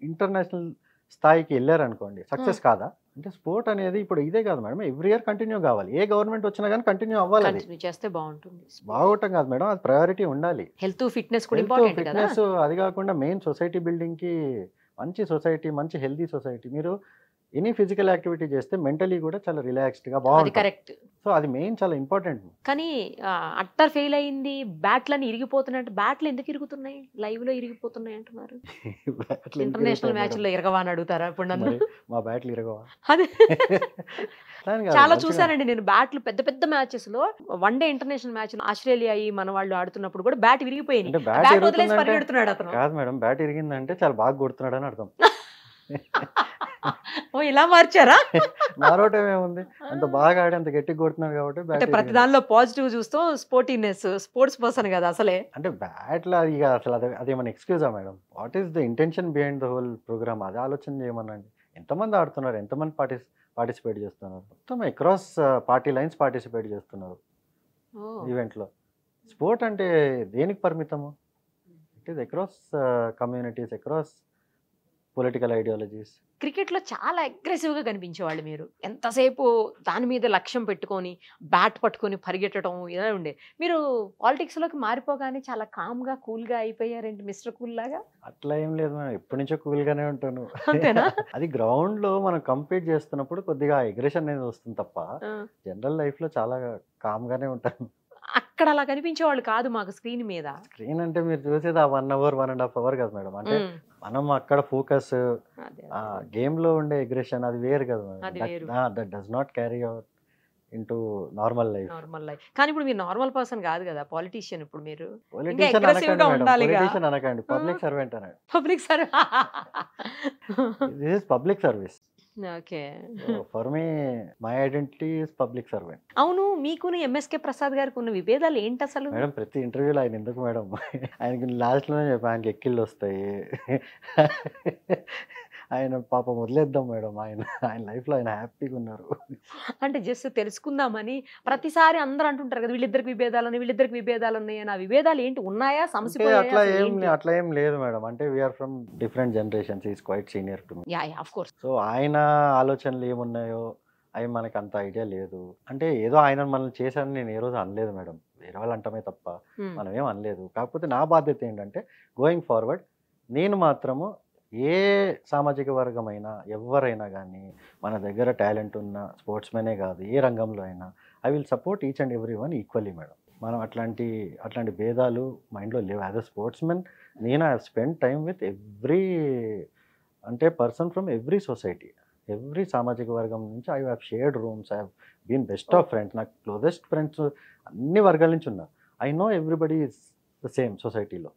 ఇంటర్నేషనల్ స్థాయికి వెళ్ళారనుకోండి, సక్సెస్ కాదా? అంటే స్పోర్ట్ అనేది ఇప్పుడు ఇదే కాదు మేడం, ఎవ్రీ ఇయర్ కంటిన్యూ కావాలి. ఏ గవర్నమెంట్ వచ్చినా కానీ కంటిన్యూ అవ్వాలి. కంటిన్యూ చేస్తే బాగుంటుంది. బాగోటం కాదు మేడం, అది ప్రయారిటీ ఉండాలి. హెల్త్ ఫిట్నెస్ కూడా ఇంపార్టెంట్ కదా. ఫిట్నెస్ అది కాకుండా మెయిన్ సొసైటీ బిల్డింగ్కి, మంచి సొసైటీ, మంచి హెల్తీ సొసైటీ. మీరు ఎనీ ఫిజికల్ యాక్టివిటీ చేస్తే మెంటలీ కూడా చాలా రిలాక్స్డ్గా బాగుంటుంది. కరెక్ట్. సో అది మెయిన్ చాలా ఇంపార్టెంట్. కానీ అట్టర్ ఫెయిల్ అయింది, బ్యాట్లని ఇరిగిపోతున్నాయి. బ్యాట్లు ఎందుకు ఇరుగుతున్నాయి? లైవ్ లో ఇరిగిపోతున్నాయి అంటున్నారు. ఇంటర్నేషనల్ మ్యాచ్ లో ఇరగవా అని అడుగుతారా ఇప్పుడు నన్ను? మా బ్యాట్లు ఇరగవా? అదే చాలా చూసానండి నేను. బ్యాట్లు పెద్ద పెద్ద మ్యాచెస్ లో, వన్డే ఇంటర్నేషనల్ మ్యాచ్ ఆస్ట్రేలియా మన వాళ్ళు ఆడుతున్నప్పుడు కూడా బ్యాట్ విరిగిపోయింది. బ్యాట్ వదిలేసి పరిగెడుతున్నాడు అతను. కాదు మేడం, బ్యాట్ ఇరిగిందంటే చాలా బాగా కొడుతున్నాడు అని అర్థం. ఓ ఇలా మార్చారా? మారోటం ఏముంది, అంత బాగా ఆడి అంత గట్టిగా కొడుతున్నాడు కాబట్టి. అంటే ప్రతి దానిలో పాజిటివ్ చూస్తాం. స్పోర్టివ్నెస్, స్పోర్ట్స్ పర్సన్ కదా అసలే. అంటే బ్యాట్లో ఇక అసలు అదేమన్నా ఎక్స్క్యూజా madam? What is the intention behind the whole program? అది ఆలోచన చేయమనండి. ఎంతమంది ఆడుతున్నారు, ఎంతమంది పార్టిసిపేట్ చేస్తున్నారు? మొత్తం అక్రాస్ పార్టీ లైన్స్ పార్టిసిపేట్ చేస్తున్నారు ఈవెంట్లో. స్పోర్ట్ అంటే దేనికి పరిమితము? It is across communities, across political ideologies. క్రికెట్లో చాలా అగ్రెసివ్గా కనిపించేవాళ్ళు మీరు. ఎంతసేపు దాని మీద లక్ష్యం పెట్టుకొని బ్యాట్ పట్టుకొని పరిగెట్టడం ఇలా ఉండే. మీరు పాలిటిక్స్లోకి మారిపోగానే చాలా కామ్గా, కూల్గా అయిపోయారేంటి? మిస్టర్ కూల్ లాగా. అట్లా ఏం లేదు మేడం, ఎప్పటి నుంచో కూల్గానే ఉంటాను. అంతేనా? అది గ్రౌండ్లో మనం కంపీట్ చేస్తున్నప్పుడు కొద్దిగా అగ్రెషన్ అనేది వస్తుంది తప్ప జనరల్ లైఫ్లో చాలా కామ్గానే ఉంటాను. అక్కడ అలా కనిపించేవాళ్ళు కాదు మాకు స్క్రీన్ మీద. స్క్రీన్ అంటే మీరు చూసేది ఆ 1 hour 1.5 hour కదా మేడం. అంటే మనం అక్కడ ఫోకస్, గేమ్ లో ఉండే అగ్రెషన్ అది వేరు కదా madam. That does not carry out into normal life. కానీ ఇప్పుడు మీరు నార్మల్ పర్సన్ కాదు కదా, పాలిటీషియన్. ఇప్పుడు మీరు పొలిటీషియన్ అనకండి, పబ్లిక్ సర్వెంట్ అనండి. Public servant. This is public service. Okay, for me my identity is public servant. అవును, మీకు ఎంఎస్కే ప్రసాద్ గారికి ఉన్న విభేదాలు ఏంటి అసలు? మేడం ప్రతి ఇంటర్వ్యూలో ఆయన ఎందుకు మేడం, ఆయనకి లాస్ట్ లోనే చెప్పి ఆయనకి ఎక్కిళ్ళు వస్తాయి, ఆయన పాపం వదిలేద్దాం మేడం, ఆయన లైఫ్ లో ఆయన హ్యాపీగా ఉన్నారు. అంటే జస్ట్ తెలుసుకుందామని ప్రతిసారి అందరూ అంటుంటారు కదా వీళ్ళిద్దరికి విభేదాలు ఉన్నాయి అని. ఆ విభేదాలు ఏంటి, ఉన్నాయా? సమస్య అట్లా ఏం లేదు మేడం. అంటే we're from different generations, is quite senior to me. Yeah of course. So ఆయన ఆలోచనలు ఏమున్నాయో అవి మనకు అంత ఐడియా లేదు. అంటే ఏదో ఆయన మనల్ని చేశానని నేను ఏ రోజు అనలేదు మేడం, వేరే వాళ్ళు అంటమే తప్ప మనం ఏం అనలేదు. కాకపోతే నా బాధ్యత ఏంటంటే గోయింగ్ ఫార్వర్డ్ నేను మాత్రము ఏ సామాజిక వర్గమైనా ఎవరైనా కానీ మన దగ్గర టాలెంట్ ఉన్న స్పోర్ట్స్మెనే కాదు, ఏ రంగంలో అయినా I will support each and every one equally madam. మనం అట్లాంటి భేదాలు మైండ్లో లేవు. యాజ్ అ స్పోర్ట్స్మెన్ నేను I have spend time with every person from every society, every సామాజిక వర్గం నుంచి I have shared rooms, I have been best of friends. నాకు క్లోజెస్ట్ ఫ్రెండ్స్ అన్ని వర్గాల నుంచి ఉన్నారు. I know everybody is the same సొసైటీలో.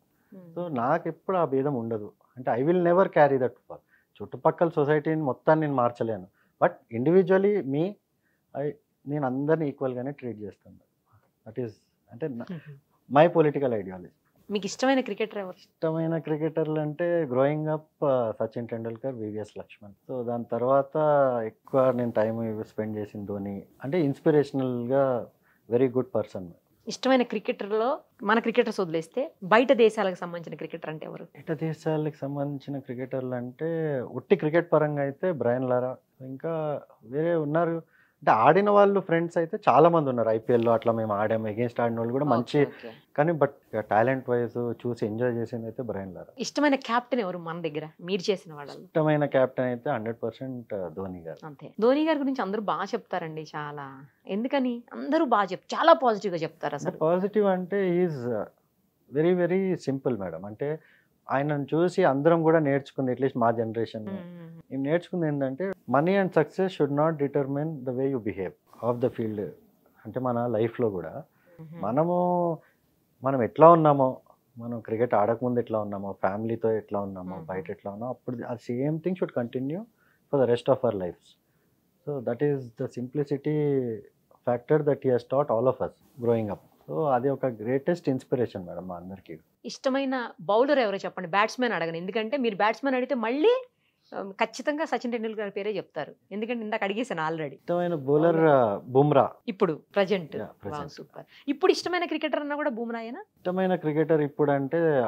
సో నాకు ఎప్పుడు ఆ భేదం ఉండదు. అంటే I will never carry that for. చుట్టుపక్కల సొసైటీని మొత్తాన్ని నేను మార్చలేను. బట్ ఇండివిజువలీ నేను అందరిని ఈక్వల్గానే ట్రీట్ చేస్తాను. దట్ ఈస్ అంటే మై పొలిటికల్ ఐడియాలజీ. మీకు ఇష్టమైన క్రికెటర్ ఎవరు? ఇష్టమైన క్రికెటర్లు అంటే growing up Sachin Tendulkar, VVS Laxman. So దాని తర్వాత ఎక్కువ నేను టైం స్పెండ్ చేసిన ధోని. అంటే ఇన్స్పిరేషనల్గా వెరీ గుడ్ పర్సన్. ఇష్టమైన క్రికెటర్లో మన క్రికెటర్స్ వదిలేస్తే బయట దేశాలకు సంబంధించిన క్రికెటర్ అంటే ఎవరు? బయట దేశాలకు సంబంధించిన క్రికెటర్లు అంటే ఉట్టి క్రికెట్ పరంగా అయితే బ్రయన్ లారా, ఇంకా వేరే ఉన్నారు. అంటే ఆడిన వాళ్ళు ఫ్రెండ్స్ అయితే చాలా మంది ఉన్నారు. ఐపీఎల్లో అట్లా మేము ఆడాము, ఎగెన్స్ట్ ఆడిన వాళ్ళు కూడా మంచి. కానీ బట్ టాలెంట్ వైజ్ చూసి ఎంజాయ్ చేసింది అయితే బ్రయన్ లారా. ఇష్టమైన కెప్టెన్ ఎవరు మన దగ్గర మీరు చేసిన వాళ్ళలో? ఇష్టమైన కెప్టెన్ అయితే 100% ధోని గారు. అంతే. ధోని గారి గురించి అందరూ బాగా చెప్తారండి చాలా. ఎందుకని అందరూ బాగా చాలా పాజిటివ్ గా చెప్తారు. అసలు పాజిటివ్ అంటే is very very simple madam. అంటే ఆయనను చూసి అందరం కూడా నేర్చుకుంది, అట్లీస్ట్ మా జనరేషన్ నేను నేర్చుకుంది ఏంటంటే money and success should not determine the way you behave of the field. అంటే మన లైఫ్లో కూడా మనం ఎట్లా ఉన్నామో, మనం క్రికెట్ ఆడకముందు ఎట్లా ఉన్నామో, ఫ్యామిలీతో ఎట్లా ఉన్నామో, బయట ఎట్లా ఉన్నామో, అప్పుడు ఆ same thing should continue for the rest of our lives. So that is the simplicity factor that he has taught all of us growing up. So అది ఒక గ్రేటెస్ట్ ఇన్స్పిరేషన్ మేడం మా అందరికీ. ఇష్టమైన బౌలర్ ఎవరో చెప్పండి. బ్యాట్స్మెన్ అడగను, ఎందుకంటే మీరు బ్యాట్స్మెన్ అడిగితే మళ్ళీ ఖచ్చితంగా సచిన్ టెండూల్కర్ గారి పేరే చెప్తారు, ఎందుకంటే ఇందాక అడిగేసాను ఆల్రెడీ. ఇష్టమైన బౌలర్ బుమ్రా ఇప్పుడు ప్రజెంట్. సూపర్. ఇప్పుడు ఇష్టమైన క్రికెటర్ అన్నా కూడా బుమ్రాయేనా? ఇష్టమైన క్రికెటర్ ఇప్పుడు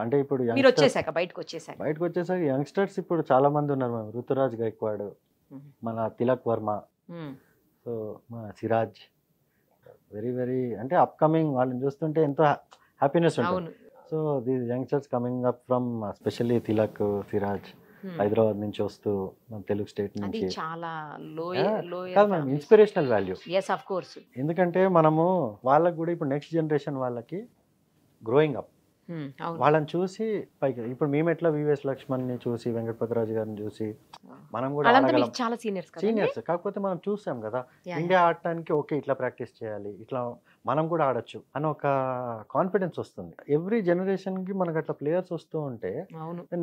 అంటే ఇప్పుడు మీరు వచ్చేసాక బయటకు వచ్చేసాక యంగ్స్టర్స్ ఇప్పుడు చాలా మంది ఉన్నారు మేడం. రుతురాజ్ గైక్వాడ్, మన తిలక్ వర్మ, సో మన సిరాజ్, వెరీ వెరీ అంటే అప్కమింగ్ వాళ్ళని చూస్తుంటే ఎంతో హ్యాపీనెస్ ఉంటుంది. So these youngsters coming up from specially Tilak, Siraj Hyderabad నుంచి వస్తూ మన తెలుగు స్టేట్ నుంచి చాలా ఇన్స్పిరేషనల్ వాల్యూ. Of course. ఎందుకంటే మనము వాళ్ళకి కూడా ఇప్పుడు నెక్స్ట్ జనరేషన్ వాళ్ళకి గ్రోయింగ్ అప్ వాళ్ళని చూసి పైకి ఇప్పుడు మేము ఎట్లా వివిఎస్ లక్ష్మణ్ ని చూసి, వెంకటపతిరాజు గారిని చూసి మనం కూడా చాలా సీనియర్స్. కాకపోతే మనం చూసాం కదా ఇండియా ఆడటానికి ఓకే ఇట్లా ప్రాక్టీస్ చేయాలి, ఇట్లా మనం కూడా ఆడొచ్చు అని ఒక కాన్ఫిడెన్స్ వస్తుంది. ఎవ్రీ జనరేషన్ కి మనకు అట్లా ప్లేయర్స్ వస్తూ ఉంటే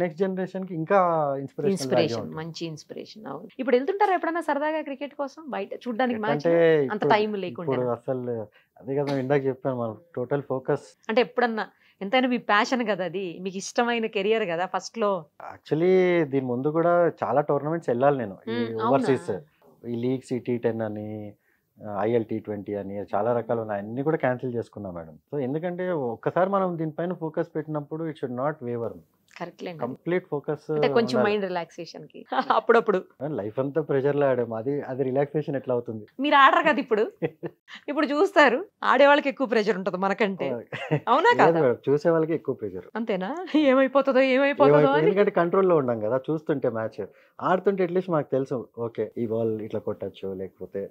నెక్స్ట్ జనరేషన్ కి ఇంకా ఇన్స్పిరేషన్, మంచి ఇన్స్పిరేషన్. అవును. ఇప్పుడు వెళ్తుంటారా ఎప్పుడైనా సరదాగా క్రికెట్ కోసం బయట చూడడానికి? అంటే అంత టైం లేకుండా అసలు అదే కదా ఇందాక చెప్పాను, మనం టోటల్ ఫోకస్. అంటే ఎప్పుడన్నా ఎంతైనా మీ ప్యాషన్ కదా, అది మీకు ఇష్టమైన కెరియర్ కదా ఫస్ట్ లో. యాక్చువల్లీ దీని ముందు కూడా చాలా టోర్నమెంట్స్ వెళ్ళాలి నేను, ఈ ఓవర్సీస్, ఈ లీగ్స్, ఈ T10 అని, IL T20 అని చాలా రకాలు ఉన్నాయి, అన్ని కూడా క్యాన్సిల్ చేసుకున్నాం మేడం. సో ఎందుకంటే ఒక్కసారి మనం దీనిపైన ఫోకస్ పెట్టినప్పుడు it should not waiver. Complete focus, కొంచెం మైండ్ రిలాక్సేషన్ కి అప్పుడప్పుడు. లైఫ్ అంతా ప్రెషర్ లో ఆడాము, అది రిలాక్సేషన్ ఎట్లా అవుతుంది? మీరు ఆడరు కదా ఇప్పుడు. ఇప్పుడు చూస్తారు ఆడే వాళ్ళకి ఎక్కువ ప్రెషర్ ఉంటుంది మనకంటే. అవునా కదా? చూసే వాళ్ళకి ఎక్కువ ప్రెషర్. అంతేనా? ఏమైపోతుందో ఎందుకంటే కంట్రోల్లో ఉన్నాం కదా, చూస్తుంటే మ్యాచ్ ఆడుతుంటే అట్లీస్ట్ మాకు తెలుసు ఓకే ఈ బాల్ ఇట్లా కొట్టచ్చు, లేకపోతే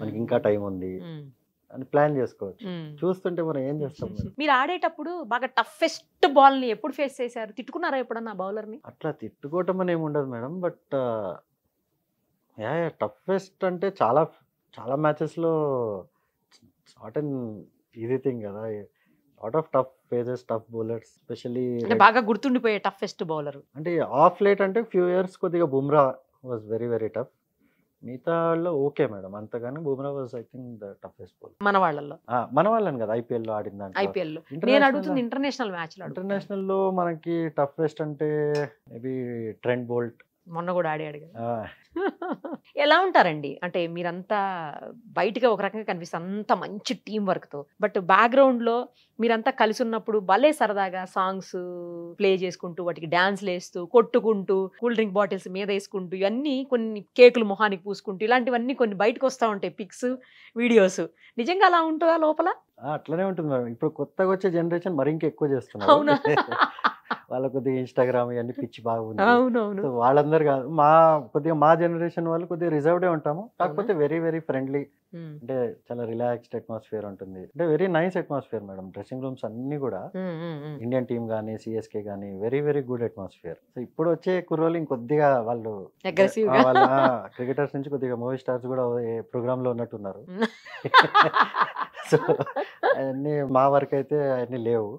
మనకి ఇంకా టైం ఉంది అని ప్లాన్ చేసుకోవచ్చు. చూస్తుంటే మనం ఏం చేస్తాం? మీరు ఆడేటప్పుడు బాగా టఫెస్ట్ బాల్ ని ఎప్పుడు ఫేస్ చేశారు? తిట్టుకున్నారా ఎప్పుడన్నా బౌలర్ ని? అట్లా తిట్టుకోవటం అని ఏమి ఉండదు మేడం, బట్ టఫెస్ట్ అంటే చాలా చాలా మ్యాచెస్ లో నాట్ అన్ ఈజీ థింగ్ కదా. Lot of tough phases, tough bowlers, specially బాగా గుర్తుండిపోయే టఫెస్ట్ బౌలర్ అంటే ఆఫ్ లేట్ అంటే ఫ్యూ ఇయర్స్ కొద్దిగా Bumrah was very very tough. మిగతా వాళ్ళు ఓకే మేడం, అంతగాని Bumrah was I think the toughest bowler మన వాళ్ళని కదా ఐపీఎల్ లో ఆడిన దాంట్లో. ఐపీఎల్ లో నేను అడుగుతుంది ఇంటర్నేషనల్ మ్యాచ్ లో. ఇంటర్నేషనల్ లో మనకి టఫెస్ట్ అంటే మేబీ ట్రెంట్ బోల్ట్, మొన్న కూడా ఆడాడు కదా. ఎలా ఉంటారండి అంటే మీరంతా బయటగా ఒక రకంగా కనిపిస్తారు అంత మంచి టీం వర్క్ తో, బట్ బ్యాక్గ్రౌండ్ లో మీరంతా కలిసి ఉన్నప్పుడు భలే సరదాగా సాంగ్స్ ప్లే చేసుకుంటూ, వాటికి డాన్స్లు వేస్తూ, కొట్టుకుంటూ, కూల్ డ్రింక్ బాటిల్స్ మీద వేసుకుంటూ, ఇవన్నీ కొన్ని కేకులు మొహానికి పూసుకుంటూ, ఇలాంటివన్నీ కొన్ని బయటకు వస్తూ ఉంటాయి పిక్స్, వీడియోస్. నిజంగా అలా ఉంటుందా లోపల? అట్లనే ఉంటుంది మేడం. ఇప్పుడు కొత్తగా వచ్చే జనరేషన్ మరి ఇంకా ఎక్కువ చేస్తున్నారు. వాళ్ళ కొద్దిగా ఇన్స్టాగ్రామ్ ఇవన్నీ పిచ్చి బాగుంది. వాళ్ళందరూ కాదు, కొద్దిగా మా జనరేషన్ వాళ్ళు కొద్దిగా రిజర్వ్డే ఉంటాము, కాకపోతే వెరీ వెరీ ఫ్రెండ్లీ. అంటే చాలా రిలాక్స్డ్ అట్మాస్ఫియర్ ఉంటుంది, అంటే very nice atmosphere madam. Dressing rooms అన్ని కూడా ఇండియన్ టీమ్ గానీ, CSK గానీ very very good atmosphere. So ఇప్పుడు వచ్చే కుర్రోళ్ళు ఇంకొద్దిగా వాళ్ళు క్రికెటర్స్ నుంచి కొద్దిగా మూవీ స్టార్స్ కూడా ప్రోగ్రామ్ లో ఉన్నట్టున్నారు. సో అవన్నీ మా వరకు అయితే అన్ని లేవు.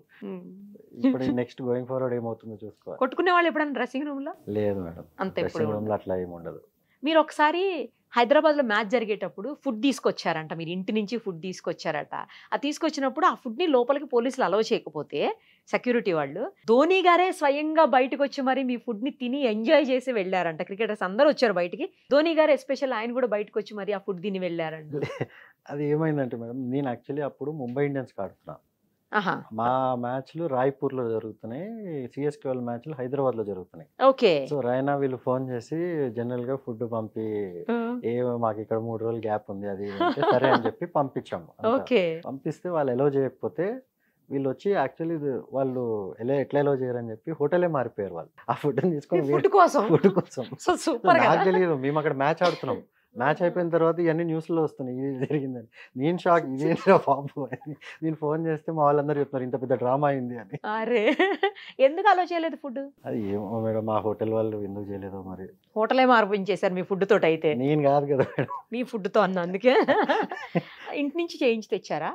ఇప్పుడు నెక్స్ట్ గోయింగ్ ఫార్వర్డ్ ఏమవుతుందో చూసుకోవాలి. కొట్టుకునే వాళ్ళు ఎప్పుడైనా డ్రెస్సింగ్ రూమ్ లో? లేదు మేడం, అంతే. డ్రెస్సింగ్ రూమ్ లో అట్లా ఏమి ఉండదు. మీరు ఒకసారి హైదరాబాద్లో మ్యాచ్ జరిగేటప్పుడు ఫుడ్ తీసుకొచ్చారంట, మీరు ఇంటి నుంచి ఫుడ్ తీసుకొచ్చారట. అది తీసుకొచ్చినప్పుడు ఆ ఫుడ్ని లోపలికి పోలీసులు అలౌ చేయకపోతే సెక్యూరిటీ వాళ్ళు, ధోని గారే స్వయంగా బయటకు వచ్చి మరి మీ ఫుడ్ని తిని ఎంజాయ్ చేసి వెళ్ళారంట. క్రికెటర్స్ అందరూ వచ్చారు బయటికి, ధోని గారు ఎస్పెషల్ ఆయన కూడా బయటకు వచ్చి మరి ఆ ఫుడ్ తిని వెళ్ళారంట. అది ఏమైందంటే మేడం, నేను యాక్చువల్లీ అప్పుడు ముంబై ఇండియన్స్ ఆడుతున్నా. ఆహా, మా మ్యాచ్లు రాయ్పూర్లో జరుగుతున్నాయి, సిఎస్కే వాళ్ళ మ్యాచ్లు హైదరాబాద్లో జరుగుతున్నాయి. ఓకే. సో రైనా వీళ్ళు ఫోన్ చేసి జనరల్గా ఫుడ్ పంపి, మాకు ఇక్కడ 3 రోజులు గ్యాప్ ఉంది అది అంటే సరే అని చెప్పి పంపించాము. ఓకే. పంపిస్తే వాళ్ళు ఎలో చేయకపోతే వీళ్ళు వచ్చి యాక్చువల్లీ వాళ్ళు ఎట్లా ఎలో చేయరని చెప్పి హోటలే మారిపోయారు వాళ్ళు. ఆ ఫుడ్ తీసుకొని ఫుడ్ కోసం. ఫుడ్ కోసం. సూపర్. నాకు తెలియదు, మేము అక్కడ మ్యాచ్ ఆడుతున్నాం. మ్యాచ్ అయిపోయిన తర్వాత ఇవన్నీ న్యూస్లో వస్తున్నాయి, ఇది జరిగిందని. నేను షాక్, ఇదేంటో బాబు అని. నేను ఫోన్ చేస్తే మా వాళ్ళందరూ చెప్తున్నారు ఇంత పెద్ద డ్రామా అయింది అని. అరే, ఎందుకు అలో చేయలేదు ఫుడ్? అది ఏమో మేడం, మా హోటల్ వాళ్ళు ఎందుకు చేయలేదో మరి. హోటలే మార్పించేశారు మీ ఫుడ్ తోటి అయితే? నేను కాదు కదా మేడం, మీ ఫుడ్తో అన్న, అందుకే. ఇంటి నుంచి చేయించి తెచ్చారా?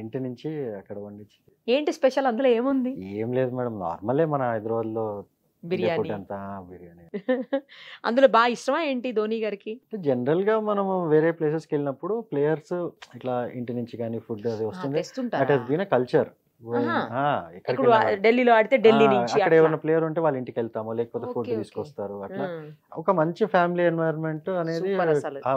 ఇంటి నుంచి అక్కడ వండించి. ఏంటి స్పెషల్ అందులో, ఏముంది? ఏం లేదు మేడం, నార్మలే మన హైదరాబాద్లో బిర్యానీ. అంతా బిర్యానీ. అందులో బాగా ఇష్టమా ఏంటి ధోని గారికి? జనరల్ గా మనము వేరే ప్లేసెస్ కి వెళ్ళినప్పుడు ప్లేయర్స్ ఇట్లా ఇంటి నుంచి కానీ ఫుడ్ అది వస్తుంది. That has been a culture. ఇప్పుడు ఢిల్లీలో ఆడితే ఢిల్లీ నుంచి అక్కడ ఏమైనా ప్లేయర్ ఉంటే వాళ్ళ ఇంటికి వెళ్తాము, లేకపోతే ఫుడ్ తీసుకొస్తారు. అట్లా ఒక మంచి ఫ్యామిలీ ఎన్వైరన్మెంట్ అనేది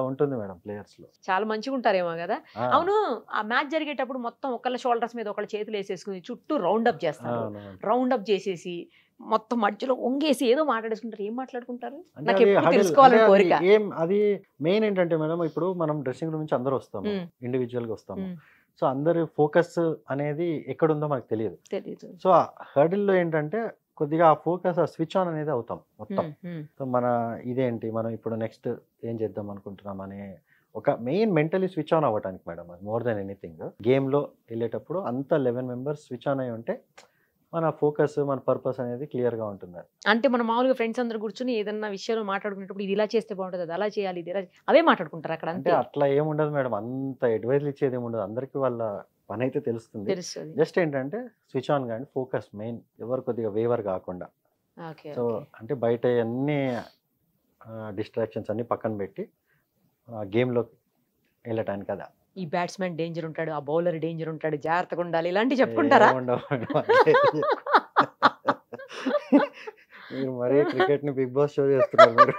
ఉంటుంది మేడం ప్లేయర్స్ లో. చాలా మంచిగా ఉంటారేమో కదా. అవును, ఆ మ్యాచ్ జరిగేటప్పుడు మొత్తం ఒకళ్ళ షోల్డర్స్ మీద ఒకళ్ళ చేతులు వేసేసుకుని చుట్టూ రౌండ్ అప్ చేస్తారు. రౌండ్ అప్ చేసేసి మొత్తం మధ్యలో వంగేసి ఏదో మాట్లాడేసుకుంటారు. ఏం మాట్లాడుకుంటారు? నాకు ఎప్పుడు తెలుసుకోవాలని కోరిక. అది మెయిన్ ఏంటంటే మేడం, ఇప్పుడు మనం డ్రెస్సింగ్ రూమ్ నుంచి అందరూ వస్తాము, ఇండివిజువల్ గా వస్తాము. సో అందరి ఫోకస్ అనేది ఎక్కడుందో మనకు తెలియదు. సో హర్డిల్లో ఏంటంటే కొద్దిగా ఆ ఫోకస్, ఆ స్విచ్ ఆన్ అనేది అవుతాం మొత్తం. సో మన ఇదేంటి, మనం ఇప్పుడు నెక్స్ట్ ఏం చేద్దాం అనుకుంటున్నాం అనే ఒక మెయిన్ మెంటలీ స్విచ్ ఆన్ అవ్వడానికి మేడం, అది మోర్ దెన్ ఎనీథింగ్. గేమ్లో వెళ్ళేటప్పుడు అంతా 11 మెంబర్స్ స్విచ్ ఆన్ అయి ఉంటే మన ఫోకస్, మన పర్పస్ అనేది క్లియర్గా ఉంటుంది. అంటే మనం మామూలుగా ఫ్రెండ్స్ అందరు కూర్చొని ఏదన్నా విషయాలు మాట్లాడుకునేటప్పుడు ఇది ఇలా చేస్తే బాగుంటుంది, అది అలా చేయాలి, ఇది అవే మాట్లాడుకుంటారు అక్కడ. అంటే అట్లా ఏముండదు మేడం, అంత అడ్వైజ్లు ఇచ్చేది ఏముండదు. అందరికీ వాళ్ళ పని అయితే తెలుస్తుంది. జస్ట్ ఏంటంటే స్విచ్ ఆన్ కానీ ఫోకస్ మెయిన్, ఎవరు కొద్దిగా వేవర్ కాకుండా. సో అంటే బయట అన్ని డిస్ట్రాక్షన్స్ అన్ని పక్కన పెట్టి గేమ్లోకి వెళ్ళటానికి కదా. ఈ బ్యాట్స్మెన్ డేంజర్ ఉంటాడు, ఆ బౌలర్ డేంజర్ ఉంటాడు, జాగ్రత్తగా ఉండాలి, ఇలాంటివి చెప్పుకుంటారా? మీరు మరీ క్రికెట్ ని బిగ్ బాస్ షో చేస్తున్నారు.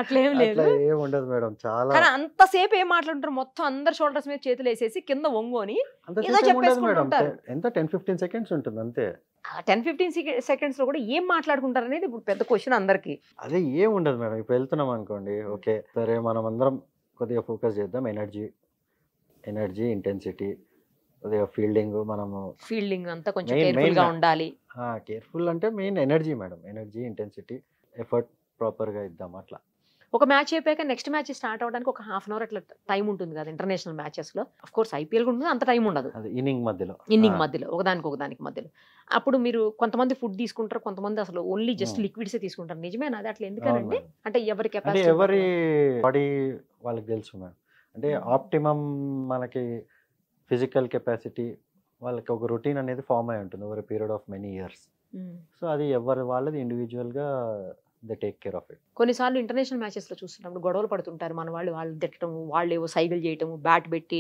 అట్లేం లేదు, ఏం ఉండదు మేడం. చాలా అంతసేపు ఏం మాట్లాడుతారు, మొత్తం అందరు షోల్డర్స్ మీద చేతులు వేసేసి కింద వంగోని ఎంత 10-15 సెకండ్స్ ఉంటుంది అంతే. 10-15 సెకండ్స్ లో కూడా ఏం మాట్లాడుకుంటారు అనేది ఇప్పుడు పెద్ద క్వశ్చన్ అందరికి. అదే ఏం ఉండదు మేడం. ఇప్పుడు వెళ్తున్నాం అనుకోండి, ఓకే సరే మనం అందరం కొద్దిగా ఫోకస్ చేద్దాం. ఎనర్జీ ఇంటెన్సిటీ, కొద్దిగా ఫీల్డింగ్ అంతా కొంచెం కేర్ఫుల్ గా ఉండాలి. కేర్ఫుల్ అంటే main energy madam, energy intensity, effort proper గా ఇద్దాం. అట్లా ఒక మ్యాచ్ అయిపోయాక నెక్స్ట్ మ్యాచ్ స్టార్ట్ అవడానికి ఒక హాఫ్ అన్ అవర్ అట్లా టైం ఉంటుంది కదా ఇంటర్నేషనల్ మ్యాచెస్ లో. ఆఫ్ కోర్స్ ఐపీఎల్ ఉంటుంది, అంత టైం ఉండదు. ఇన్నింగ్ మధ్యలో ఒకదానికి మధ్యలో. అప్పుడు మీరు కొంతమంది ఫుడ్ తీసుకుంటారు, కొంతమంది అసలు ఓన్లీ జస్ట్ లిక్విడ్స్ తీసుకుంటారు. నిజమేనా అది? అట్లా ఎందుకంటే అంటే ఎవరి కెపాసిటీ, ఎవరి బాడీ వాళ్ళకి తెలుసు మేడం. అంటే ఆప్టిమమ్ మనకి ఫిజికల్ కెపాసిటీ, వాళ్ళకి ఒక రొటీన్ అనేది ఫామ్ అయి ఉంటుంది over period of many years. So అది ఎవరి వాళ్ళది ఇండివిజువల్ గా they take care of it. కొన్నిసార్లు ఇంటర్నేషనల్ మ్యాచెస్ లో చూస్తున్నప్పుడు గొడవలు పడుతుంటారు, మన వాళ్ళు తిట్టడం, వాళ్ళు ఏవో సైకిల్ చేయటము, బ్యాట్ పెట్టి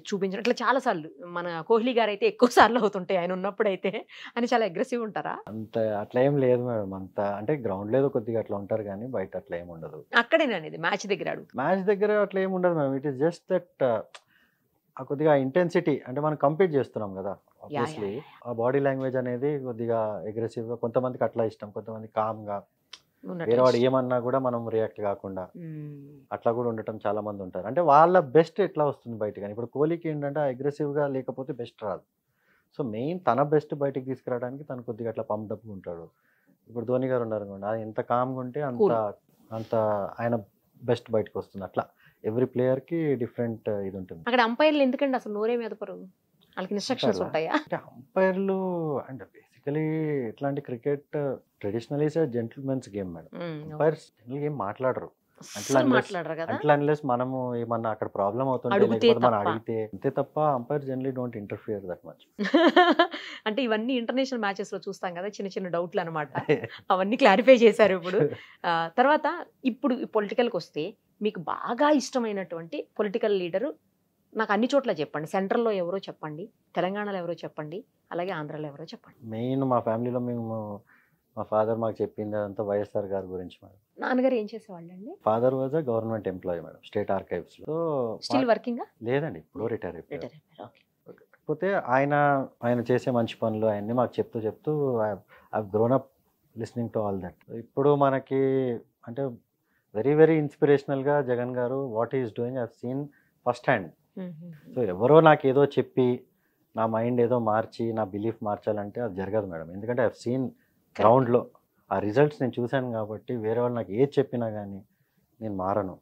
చూపించడం, ఇట్లా చాలా సార్లు. మన కోహ్లీ గారు అయితే ఎక్కువ సార్లు అవుతుంటాయి ఆయన ఉన్నప్పుడు అయితే, అని చాలా అగ్రెసివ్ ఉంటారా? అంత అట్లా ఏం లేదు మేడం. అంత అంటే గ్రౌండ్ లేదు కొద్దిగా అట్లా ఉంటారు కానీ బయట అట్లా ఏమి ఉండదు. అక్కడేనండి మ్యాచ్ దగ్గర అట్లా ఏమి ఉండదు madam. It is just that కొద్దిగా ఇంటెన్సిటీ, అంటే మనం కంపీట్ చేస్తున్నాం కదా, ఆబ్వియస్లీ ఆ బాడీ లాంగ్వేజ్ అనేది కొద్దిగా అగ్రెసివ్ గా. కొంతమందికి అట్లా ఇష్టం, కొంతమంది కామ్ గా, వేరే వాడు ఏమన్నా కూడా మనం రియాక్ట్ కాకుండా అట్లా కూడా ఉండటం చాలా మంది ఉంటారు. అంటే వాళ్ళ బెస్ట్ ఎట్లా వస్తుంది బయట. కానీ ఇప్పుడు కోహ్లీకి ఏంటంటే అగ్రెసివ్ గా లేకపోతే బెస్ట్ రాదు. సో మెయిన్ తన బెస్ట్ బయటకు తీసుకురావడానికి తను కొద్దిగా అట్లా పంప్ అప్ ఉంటాడు. ఇప్పుడు ధోని గారు ఉన్నారు అనుకోండి, అది ఎంత కామ్గా ఉంటే అంత ఆయన బెస్ట్ బయటకు వస్తుంది. అట్లా ఎవ్రీ ప్లేయర్ కి డిఫరెంట్ ఇది ఉంటుంది. అక్కడ అంపైర్లు ఎందుకండి అసలు నోరే మెదపరు? వాళ్ళకి ఇన్స్ట్రక్షన్స్ ఉంటాయా? అంటే అంపైర్లు అంటే బేసికలీ ఇట్లాంటి cricket traditionally gentlemen's game madam. Umpires general game మాట్లాడరు. అస్సలు మాట్లాడరు కదా, అట్లా అన్లెస్ మనము ఏమన్నా అక్కడ ప్రాబ్లం అవుతుంటే అడిగితే లేకపోతే మనం తప్ప. అడిగితే అంతే తప్ప umpire generally don't interfere that much. అంటే ఇవన్నీ ఇంటర్నేషనల్ మ్యాచెస్ లో చూస్తాం కదా, చిన్న చిన్న డౌట్లు అనమాట, అవన్నీ క్లారిఫై చేశారు ఇప్పుడు. తర్వాత ఇప్పుడు పొలిటికల్కి వస్తే మీకు బాగా ఇష్టమైనటువంటి పొలిటికల్ లీడరు నాకు అన్ని చోట్ల చెప్పండి. సెంట్రల్లో ఎవరో చెప్పండి, తెలంగాణలో ఎవరో చెప్పండి, అలాగే ఆంధ్రాలో ఎవరో చెప్పండి. మెయిన్ మా ఫ్యామిలీలో మా ఫాదర్ మాకు చెప్పింది అదంతా వైఎస్ఆర్ గారి గురించి మేడం. నాన్నగారు ఏం చేసేవాళ్ళండి? Father was a government employee madam, state archives లో. Still working? లేదండి, ఇప్పుడు రిటైర్ అయిపోయారు. రిటైర్ అయిపోయారు. ఓకే. కాకపోతే ఆయన చేసే మంచి పనులు అవన్నీ మాకు చెప్తూ I grown up listening to all that. ఇప్పుడు మనకి అంటే వెరీ వెరీ ఇన్స్పిరేషనల్గా జగన్ గారు what is doing I seen first hand. So ఎవరో నాకు ఏదో చెప్పి నా మైండ్ ఏదో మార్చి నా బిలీఫ్ మార్చాలంటే అది జరగదు మేడం. ఎందుకంటే ఐ సీన్ గ్రౌండ్లో ఆ రిజల్ట్స్ నేను చూశాను కాబట్టి వేరే వాళ్ళు నాకు ఏది చెప్పినా కానీ నేను మారను.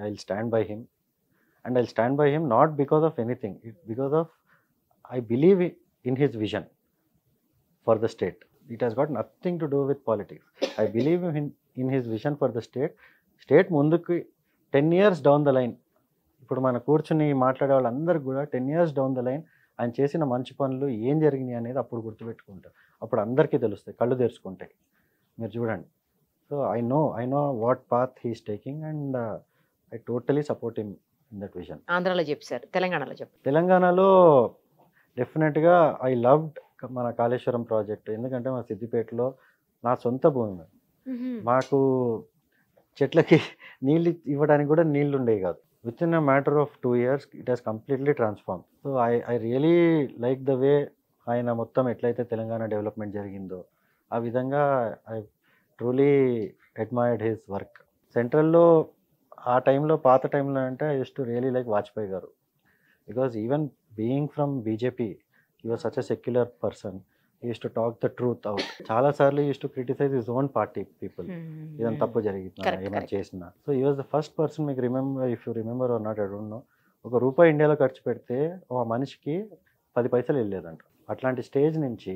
I stand by him and I stand by him not because of anything, because of I believe in his vision for the state. It has got nothing to do with politics. I believe in his vision for the state ముందుకు 10 years down the line. ఇప్పుడు మన కూర్చుని మాట్లాడే వాళ్ళందరూ కూడా 10 years down the line ఆయన చేసిన మంచి పనులు ఏం జరిగినాయి అనేది అప్పుడు గుర్తుపెట్టుకుంటారు. అప్పుడు అందరికీ తెలుస్తాయి, కళ్ళు తెరుచుకుంటాయి. మీరు చూడండి. So I know what path he's taking and I totally support him in that vision. ఆంధ్రాలో చెప్పారు, తెలంగాణలో చెప్పారు. తెలంగాణలో డెఫినెట్గా ఐ లవ్డ్ మన కాళేశ్వరం ప్రాజెక్ట్. ఎందుకంటే మా సిద్దిపేటలో నా సొంత భూమి. మాకు చెట్లకి నీళ్ళు ఇవ్వడానికి కూడా నీళ్ళు ఉండేవి కాదు. Within a matter of 2 years it has completely transform. So I really like the way ఆయన మొత్తం ఎట్లయితే తెలంగాణ డెవలప్మెంట్ జరిగిందో ఆ విధంగా I truly admired his work. సెంట్రల్లో ఆ టైంలో పాత టైంలో అంటే I use to really like Vajpayee garu. Because even being from BJP he was such a secular person. He used to talk the truth out. చాలా సార్లు he used to criticize his own party people. ఇదంతా తప్పు జరిగింది ఏమైనా చేసినా. So he was the first person, మీకు remember, if you remember or not I don't know, ₹1 ఇండియాలో ఖర్చు పెడితే ఒక మనిషికి 10 పైసలు వెళ్ళలేదంట. అట్లాంటి స్టేజ్ నుంచి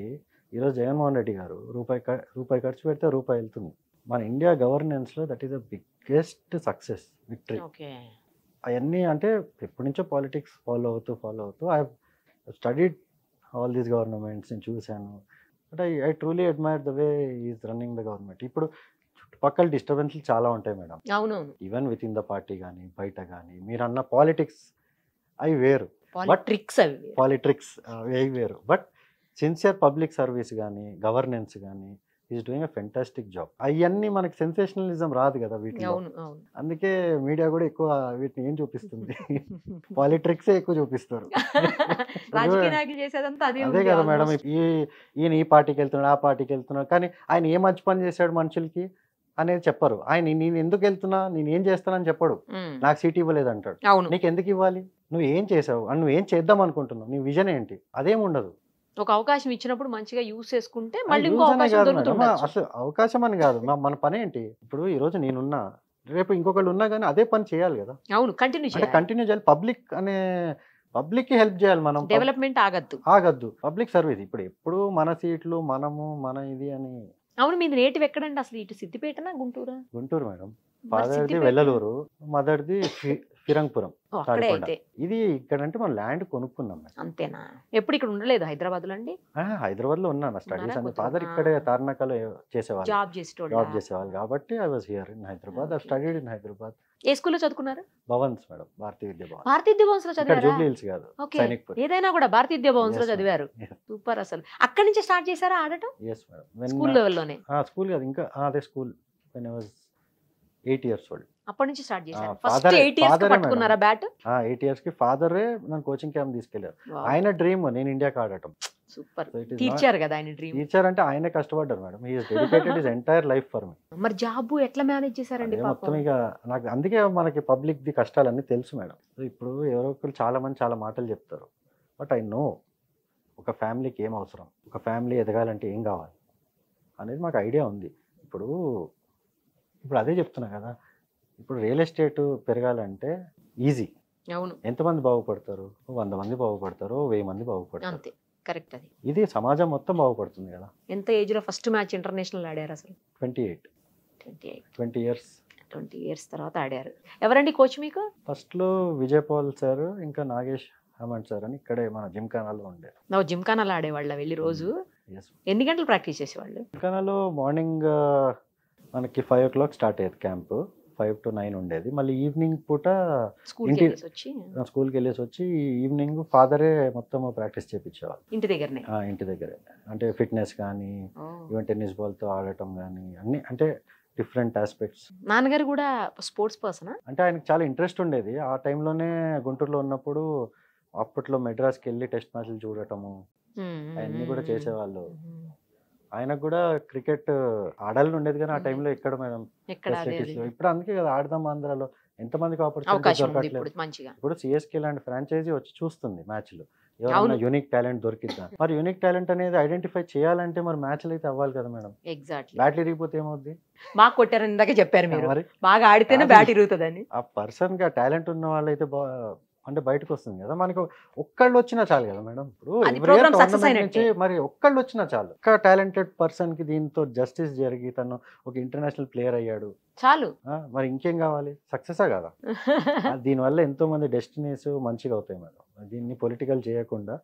ఈరోజు జగన్మోహన్ రెడ్డి గారు రూపాయి ఖర్చు పెడితే రూపాయి వెళ్తుంది. మన ఇండియా గవర్నెన్స్లో that is the biggest success, victory. అవన్నీ అంటే ఎప్పటి నుంచో పాలిటిక్స్ ఫాలో అవుతూ I studied all these governments నేను చూశాను. But I truly admire the way is running the government. ఇప్పుడు చుట్టుపక్కల డిస్టర్బెన్స్లు చాలా ఉంటాయి మేడం. అవునవును. Even within the party కానీ బయట కానీ మీరు అన్న పాలిటిక్స్ అవి వేరు, పాలిట్రిక్స్ అవి వేరు. బట్ సిన్సియర్ పబ్లిక్ సర్వీస్ కానీ గవర్నెన్స్ కానీ is doing a fantastic job. అవన్నీ మనకి సెన్సేషనలిజం రాదు కదా వీటిలో. అందుకే మీడియా కూడా ఎక్కువ వీటిని ఏం చూపిస్తుంది, పాలిట్రిక్సే ఎక్కువ చూపిస్తారు. అదే కదా మేడం, ఈయన ఈ పార్టీకి వెళ్తున్నాడు, ఆ పార్టీకి వెళ్తున్నాడు, కానీ ఆయన ఏ మంచి పని చేశాడు మనుషులకి అనేది చెప్పరు. ఆయన నేను ఎందుకు వెళ్తున్నా, నేను ఏం చేస్తానని చెప్పడు. నాకు సీట్ ఇవ్వలేదు అంటాడు. నీకు ఎందుకు ఇవ్వాలి, నువ్వు ఏం చేసావు అని, నువ్వు ఏం చేద్దాం అనుకుంటున్నావు, నీ విజన్ ఏంటి, అదేం ఉండదు. ఒక అవకాశం ఇచ్చినప్పుడు మంచిగా యూజ్ చేసుకుంటే మళ్ళీ ఇంకో అవకాశం దొరుకుతుంది. అసలు అవకాశం అని కాదు, మన పని ఏంటి. ఇప్పుడు ఈ రోజు నేనున్నా, రేపు ఇంకొకళ్ళు ఉన్నా కానీ అదే పని చేయాలి కదా. అవును, కంటిన్యూ చేయాలి. పబ్లిక్ కి హెల్ప్ చేయాలి మనం. డెవలప్మెంట్ ఆగద్దు, పబ్లిక్ సర్వీస్. ఇప్పుడు ఎప్పుడు మన సీట్లు మనము మన ఇది అని. అవును, మీది నేటివ్ ఎక్కడండి అసలు? ఇటు సిద్దిపేటనా గుంటూరా? గుంటూరు మేడం. ఫాదర్ది వెల్లలూరు, మదర్ది ఫిరంగపురం. ఇది ఇక్కడ అంటే మనం ల్యాండ్ కొనుక్కున్నాం. అంతేనా? ఎప్పుడు ఇక్కడ ఉండలేదు హైదరాబాద్ లో అండి? హైదరాబాద్ లో ఉన్నాను, స్టడీస్ అని. ఫాదర్ ఇక్కడే తార్నాకలో చేసేవాళ్ళు, జాబ్ చేసేవాళ్ళు కాబట్టి I was here in Hyderabad. I studied in Hyderabad. ఏ స్కూల్లో చదువుకున్నారు? భవన్స్ మేడం, భారతీయ విద్యా భవన్. భారతీయ విద్యా భవన్స్ లో చదివారు? జూబ్లీ హిల్స్ కాదు, సైనిక్పూర్. ఏదైనా కూడా భారతీయ విద్యా భవన్స్ లో చదివారు. సూపర్. అసలు అక్కడి నుంచి స్టార్ట్ చేశారా ఆడటం? yes madam. స్కూల్ లెవెల్ లోనే? స్కూల్ కాదు, ఇంకా అదే school. when I was 8 years old. అప్పటి నుంచి స్టార్ట్ చేశారు. ఫస్ట్ 8 years కి పట్టుకున్నారా బ్యాట్? 8 years కి ఫాదరే నన్ను కోచింగ్ క్యాంప్ తీసుకెళ్లారు. ఆయన డ్రీమ్ నేను ఇండియాకి ఆడటం. సూపర్. టీచర్ కదా ఆయన డ్రీమ్. టీచర్ అంటే ఆయనే కష్టపడ్డారు madam. He has dedicated his entire life for me. మరి జాబ్ ఎట్లా మేనేజ్ చేశారండి పాపం? మొత్తం ఇక నాకు అందుకే మనకి పబ్లిక్ ది కష్టాలన్నీ తెలుసు మేడం. ఇప్పుడు ఎవరో ఒకరు చాలా మంది చాలా మాటలు చెప్తారు. బట్ ఐ నో ఒక ఫ్యామిలీకి ఏం అవసరం, ఒక ఫ్యామిలీ ఎదగాలంటే ఏం కావాలి అనేది మాకు ఐడియా ఉంది. ఇప్పుడు అదే చెప్తున్నా కదా, ఇప్పుడు రియల్ ఎస్టేట్ పెరగాలంటే ఈజీ. అవును. ఎంతమంది బాగుపడతారు? 100 మంది బాగుపడతారు, 1000 మంది బాగుపడతారు. అంతే, కరెక్ట్. అది ఇది సమాజం మొత్తం బాగుపడుతుంది కదా. ఎంత ఏజ్ లో ఫస్ట్ మ్యాచ్ ఇంటర్నేషనల్ ఆడారు అసలు? 28. 20 years. 20 years తర్వాత ఆడారు. ఎవరండి కోచ్ మీకు? ఫస్ట్లో విజయ్ పాల్ సార్, ఇంకా నాగేష్ హేమంత్ సార్ అని ఇక్కడే మన జిమ్ఖానాలో ఉండే. నువ్వు జిమ్ఖానాలో ఆడేవాళ్ళ వెళ్ళి రోజు? ఎన్ని గంటలు ప్రాక్టీస్ చేసేవాళ్ళు? జిమ్ఖానాలో మార్నింగ్ మనకి 5 o'clock స్టార్ట్ అయ్యేది క్యాంపు, 5 to 9 ఉండేది. మళ్ళీ ఈవినింగ్ పూట స్కూల్కి వెళ్ళేసి వచ్చి ఈవినింగ్ ఫాదరే మొత్తం ప్రాక్టీస్ చేయించేవాళ్ళు ఇంటి దగ్గరనే. ఇంటి దగ్గరే, అంటే ఫిట్నెస్ కానీ ఈవెన్ టెన్నిస్ బాల్తో ఆడటం కానీ అన్ని, అంటే డిఫరెంట్ ఆస్పెక్ట్స్. నాన్నగారు కూడా స్పోర్ట్స్ పర్సన్? అంటే ఆయనకు చాలా ఇంట్రెస్ట్ ఉండేది. ఆ టైంలోనే గుంటూరులో ఉన్నప్పుడు అప్పట్లో మెడ్రాస్కి వెళ్ళి టెస్ట్ మ్యాచ్లు చూడటము అవన్నీ కూడా చేసేవాళ్ళు. ఆయనకు కూడా క్రికెట్ ఆడాలని ఉండేది, కానీ ఆ టైంలో ఎక్కడ మేడం ఫెసిలిటీస్. ఇప్పుడు అందుకే కదా ఆడదాం ఆంధ్రాలో, ఎంతమందికి ఆపర్చునిటీ దొరకట్లేదు. ఇప్పుడు సిఎస్కే లాంటి ఫ్రాంచైజీ వచ్చి చూస్తుంది మ్యాచ్లు, ఎవరైనా యూనిక్ టాలెంట్ దొరికిద్దా. మరి యూనిక్ టాలెంట్ అనేది ఐడెంటిఫై చేయాలంటే మరి మ్యాచ్లు అయితే అవ్వాలి కదా మేడం. ఎగ్జాక్ట్లీ. బ్యాట్ ఇరిగిపోతే ఏమవుద్ది? బాగా కొట్టారు ఇందాక చెప్పారు మీరు, మరి బాగా ఆడితేనే బ్యాట్ ఇరుగుతుందని. ఆ పర్సన్ గా టాలెంట్ ఉన్న వాళ్ళైతే అంటే బయటకు వస్తుంది కదా. మనకు ఒక్కళ్ళు వచ్చినా చాలు కదా మేడం. ఇప్పుడు మరి ఒక్కళ్ళు వచ్చినా చాలు. ఒక్క టాలెంటెడ్ పర్సన్ కి దీంతో జస్టిస్ జరిగి తను ఒక ఇంటర్నేషనల్ ప్లేయర్ అయ్యాడు చాలు. మరి ఇంకేం కావాలి? సక్సెసా కదా. దీనివల్ల ఎంతో మంది డెస్టినీస్ మంచిగా అవుతాయి మేడం. దీన్ని పొలిటికల్ చేయకుండా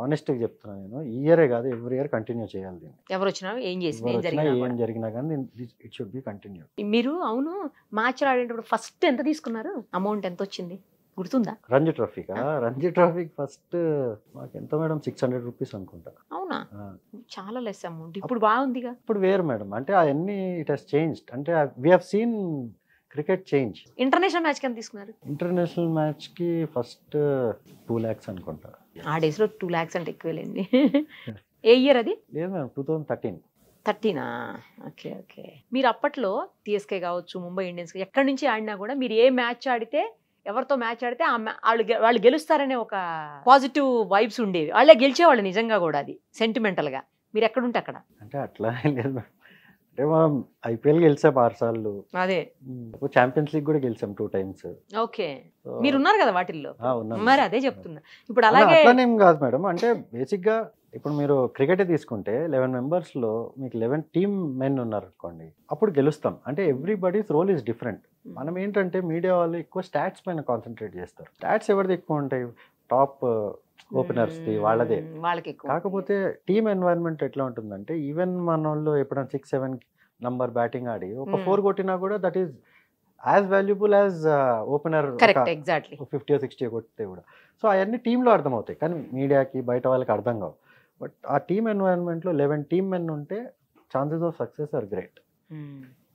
ఆనెస్ట్గా చెప్తున్నాను నేను. ఈ ఇయరే కాదు, ఎవ్రీ ఇయర్ కంటిన్యూ చేయాలి దీన్ని. ఎవరు వచ్చినా ఏం జరిగినా కానీ ఇట్ షుడ్ బి కంటిన్యూ. మీరు అవును మ్యాచ్ ఆడేటప్పుడు ఫస్ట్ ఎంత తీసుకున్నారు? అమౌంట్ ఎంత వచ్చింది గుర్తుందా? రంజీ ట్రోఫీకి ఫస్ట్ మాకు ఎంత మేడం, 600 రూపీస్ అనుకుంటా. అవునా? చాలా లెస్ అమౌంట్. ఇప్పుడు బాగుందిగా. ఇప్పుడు వేరు మేడం, అంటే అవన్నీ ఇట్ హస్ చేంజ్డ్. అంటే we have seen cricket change. International match కి ఎంత తీసుకున్నారు? ఇంటర్నేషనల్ మ్యాచ్ కి ఫస్ట్ 2 lakhs అనుకుంటా. ఆ డేస్ లో 2 lakhs అంటే ఎక్కువలేండి. ఏ ఇయర్ అది? లేదు మేడం, 2013. Okay okay. మీరు అప్పట్లో సిఎస్కే కావచ్చు, ముంబై ఇండియన్స్ ఎక్కడి నుంచి ఆడినా కూడా మీరు ఏ మ్యాచ్ ఆడితే, ఎవరితో మ్యాచ్ ఆడితే వాళ్ళు గెలుస్తారనే ఒక పాజిటివ్ వైబ్స్ ఉండేవి. వాళ్ళే గెలిచేవాళ్ళు నిజంగా కూడా. అది సెంటిమెంటల్ గా. మీరు ఎక్కడుంటే అక్కడ. అంటే అట్లా లేదు, అంటే మనం ఐపీఎల్ గెలిచాం 6 సార్లు. అదే ఛాంపియన్స్ లీగ్ కూడా గెలిచాం 2 times. ఓకే, మీరు ఉన్నారు కదా వాటిల్లో. మరి అదే చెప్తున్నా. ఇప్పుడు అలాగే అట్లానేం కాదు మేడం. అంటే బేసిక్ గా ఇప్పుడు మీరు క్రికెట్ తీసుకుంటే 11 members లో మీకు 11 టీమ్ మెన్ ఉన్నారు అనుకోండి, అప్పుడు గెలుస్తాం. అంటే ఎవ్రీబడీస్ రోల్ ఈస్ డిఫరెంట్. మనం ఏంటంటే మీడియా వాళ్ళు ఎక్కువ స్టాట్స్ పైన కాన్సన్ట్రేట్ చేస్తారు. స్టాట్స్ ఎవరిది ఎక్కువ ఉంటాయి? టాప్ ఓపెనర్స్ ది, వాళ్ళదే. కాకపోతే టీమ్ ఎన్వైరన్మెంట్ ఎట్లా ఉంటుందంటే, ఈవెన్ మన వాళ్ళు ఎప్పుడైనా 6-7 నంబర్ బ్యాటింగ్ ఆడి ఒక 4 కొట్టినా కూడా that is as valuable as opener 50 or 60 కొట్టితే కూడా. సో అవన్నీ టీంలో అర్థమవుతాయి, కానీ మీడియాకి బయట వాళ్ళకి అర్థం కావు. బట్ ఆ టీమ్ ఎన్వైరన్మెంట్లో 11 team men ఉంటే chances of success or great.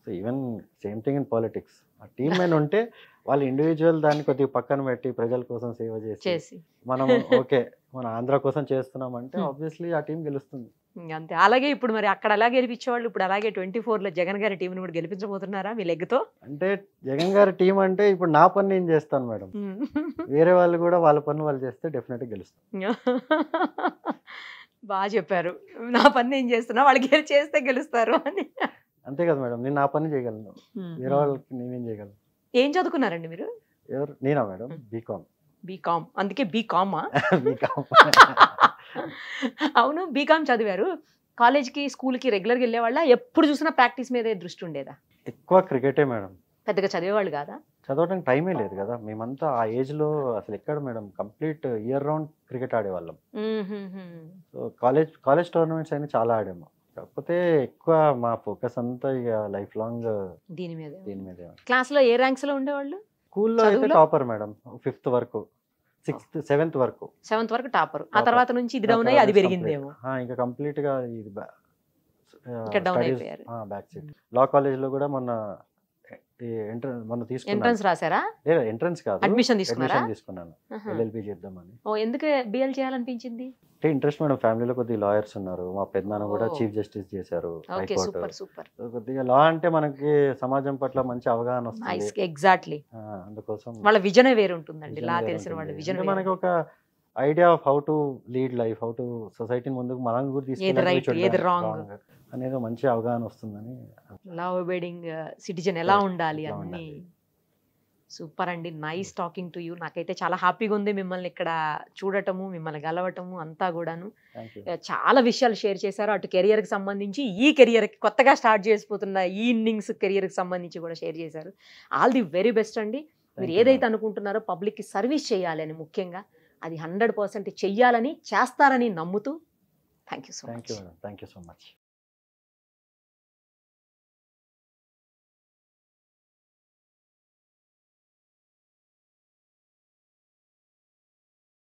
So even same thing in politics. ఆ టీమ్ మెన్ ఉంటే వాళ్ళు ఇండివిజువల్ దాన్ని కొద్దిగా పక్కన పెట్టి ప్రజల కోసం సేవ చేసి మనం ఓకే మన ఆంధ్ర కోసం చేస్తున్నామంటే ఆబ్వియస్లీ ఆ టీం గెలుస్తుంది. అంతే. అలాగే ఇప్పుడు మరి అక్కడ అలా గెలిపించేవాళ్ళు ఇప్పుడు అలాగే 24లో జగన్ గారి టీంని కూడా గెలిపించబోతున్నారా మీ లెగ్తో? అంటే జగన్ గారి టీం అంటే ఇప్పుడు నా పని నేను చేస్తాను మేడం. వేరే వాళ్ళు కూడా వాళ్ళ పని వాళ్ళు చేస్తే డెఫినెట్గా గెలుస్తాం. బాగా చెప్పారు. నా పని నేను చేస్తున్నా, వాళ్ళు చేస్తే గెలుస్తారు అని. అంతే కదా మేడం, నేను నా పని చేయగలను, వేరే వాళ్ళకి నేనేం చేయగలను. ఏం చదువుకున్నారండి మీరు? ఎవరు? నేనా మేడం? బీకామ్. అందుకే బీకామా? అవును, బీకామ్ చదివారు. కాలేజ్కి స్కూల్కి రెగ్యులర్గా వెళ్ళేవాళ్ళ? ఎప్పుడు చూసినా ప్రాక్టీస్ మీదే దృష్టి ఉండేదా? ఎక్కువ క్రికెటే మేడం. పెద్దగా చదివేవాళ్ళు కాదా? చదవడానికి టైమే లేదు కదా. మేమంతా ఆ ఏజ్లో అసలు ఎక్కడ madam, complete year round cricket ఆడేవాళ్ళం. సో కాలేజ్ టోర్నమెంట్స్ అయినా చాలా ఆడాము. కాకపోతే ఎక్కువ మా ఫోకస్ అంతా ఇక లైఫ్ లాంగ్ దీని మీద. క్లాస్లో ఏ ర్యాంక్స్ లో ఉండేవాళ్ళు? స్కూల్లో అయితే టాపర్ మేడం, 5th వరకు, 6th 7th వరకు. 7th వరకు టాపర్. ఆ తర్వాత నుంచి ఇది డౌన్ అయ్యి అది పెరిగిందేమో. ఇంకా కంప్లీట్ గా ఇది డౌన్ అయిపోయారు. Back seat. లా కాలేజ్ లో కూడా మొన్న ఎంట్రన్స్ రాసారా? లేదా ఎంట్రన్స్ కాదు, అడ్మిషన్ తీసుకున్నాను ఎల్ఎల్బి చేద్దామని. ఎందుకు బిఎల్ చేయాలనిపించింది? అంటే ఇంట్రెస్ట్ మేడం. ఫ్యామిలీలో కొద్దిగా లాయర్స్ ఉన్నారు. మా పెద్దనాన్న కూడా చీఫ్ జస్టిస్ చేశారు హైకోర్టు. కొద్దిగా లా అంటే మనకి సమాజం పట్ల మంచి అవగాహన వస్తుంది. ఎగ్జాక్ట్లీ. అందుకోసం వాళ్ళ విజనే వేరు ఉంటుందండి. లా తెలిసిన వాళ్ళ విజన్. మనకి ఒక idea of how to lead life, how to society ముందుకు మనం కూడా తీసుకెళ్ళి అనేది మంచి అవగాహన వస్తుందని. లా ఒబేడింగ్ సిటిజన్ ఎలా ఉండాలి అన్ని సూపర్ అండి, నైస్ టాకింగ్ టు యూ. నాకైతే చాలా హ్యాపీగా ఉంది మిమ్మల్ని ఇక్కడ చూడటము, మిమ్మల్ని గలవటము అంతా కూడాను. చాలా విషయాలు షేర్ చేశారు, అటు కెరియర్కి సంబంధించి, ఈ కెరియర్కి కొత్తగా స్టార్ట్ చేసిపోతున్న ఈ ఇన్నింగ్స్ కెరియర్కి సంబంధించి కూడా షేర్ చేశారు. ఆల్ ది వెరీ బెస్ట్ అండి. మీరు ఏదైతే అనుకుంటున్నారో పబ్లిక్కి సర్వీస్ చేయాలి అని, ముఖ్యంగా అది 100% చెయ్యాలని, చేస్తారని నమ్ముతూ thank you so much. Thank you so much.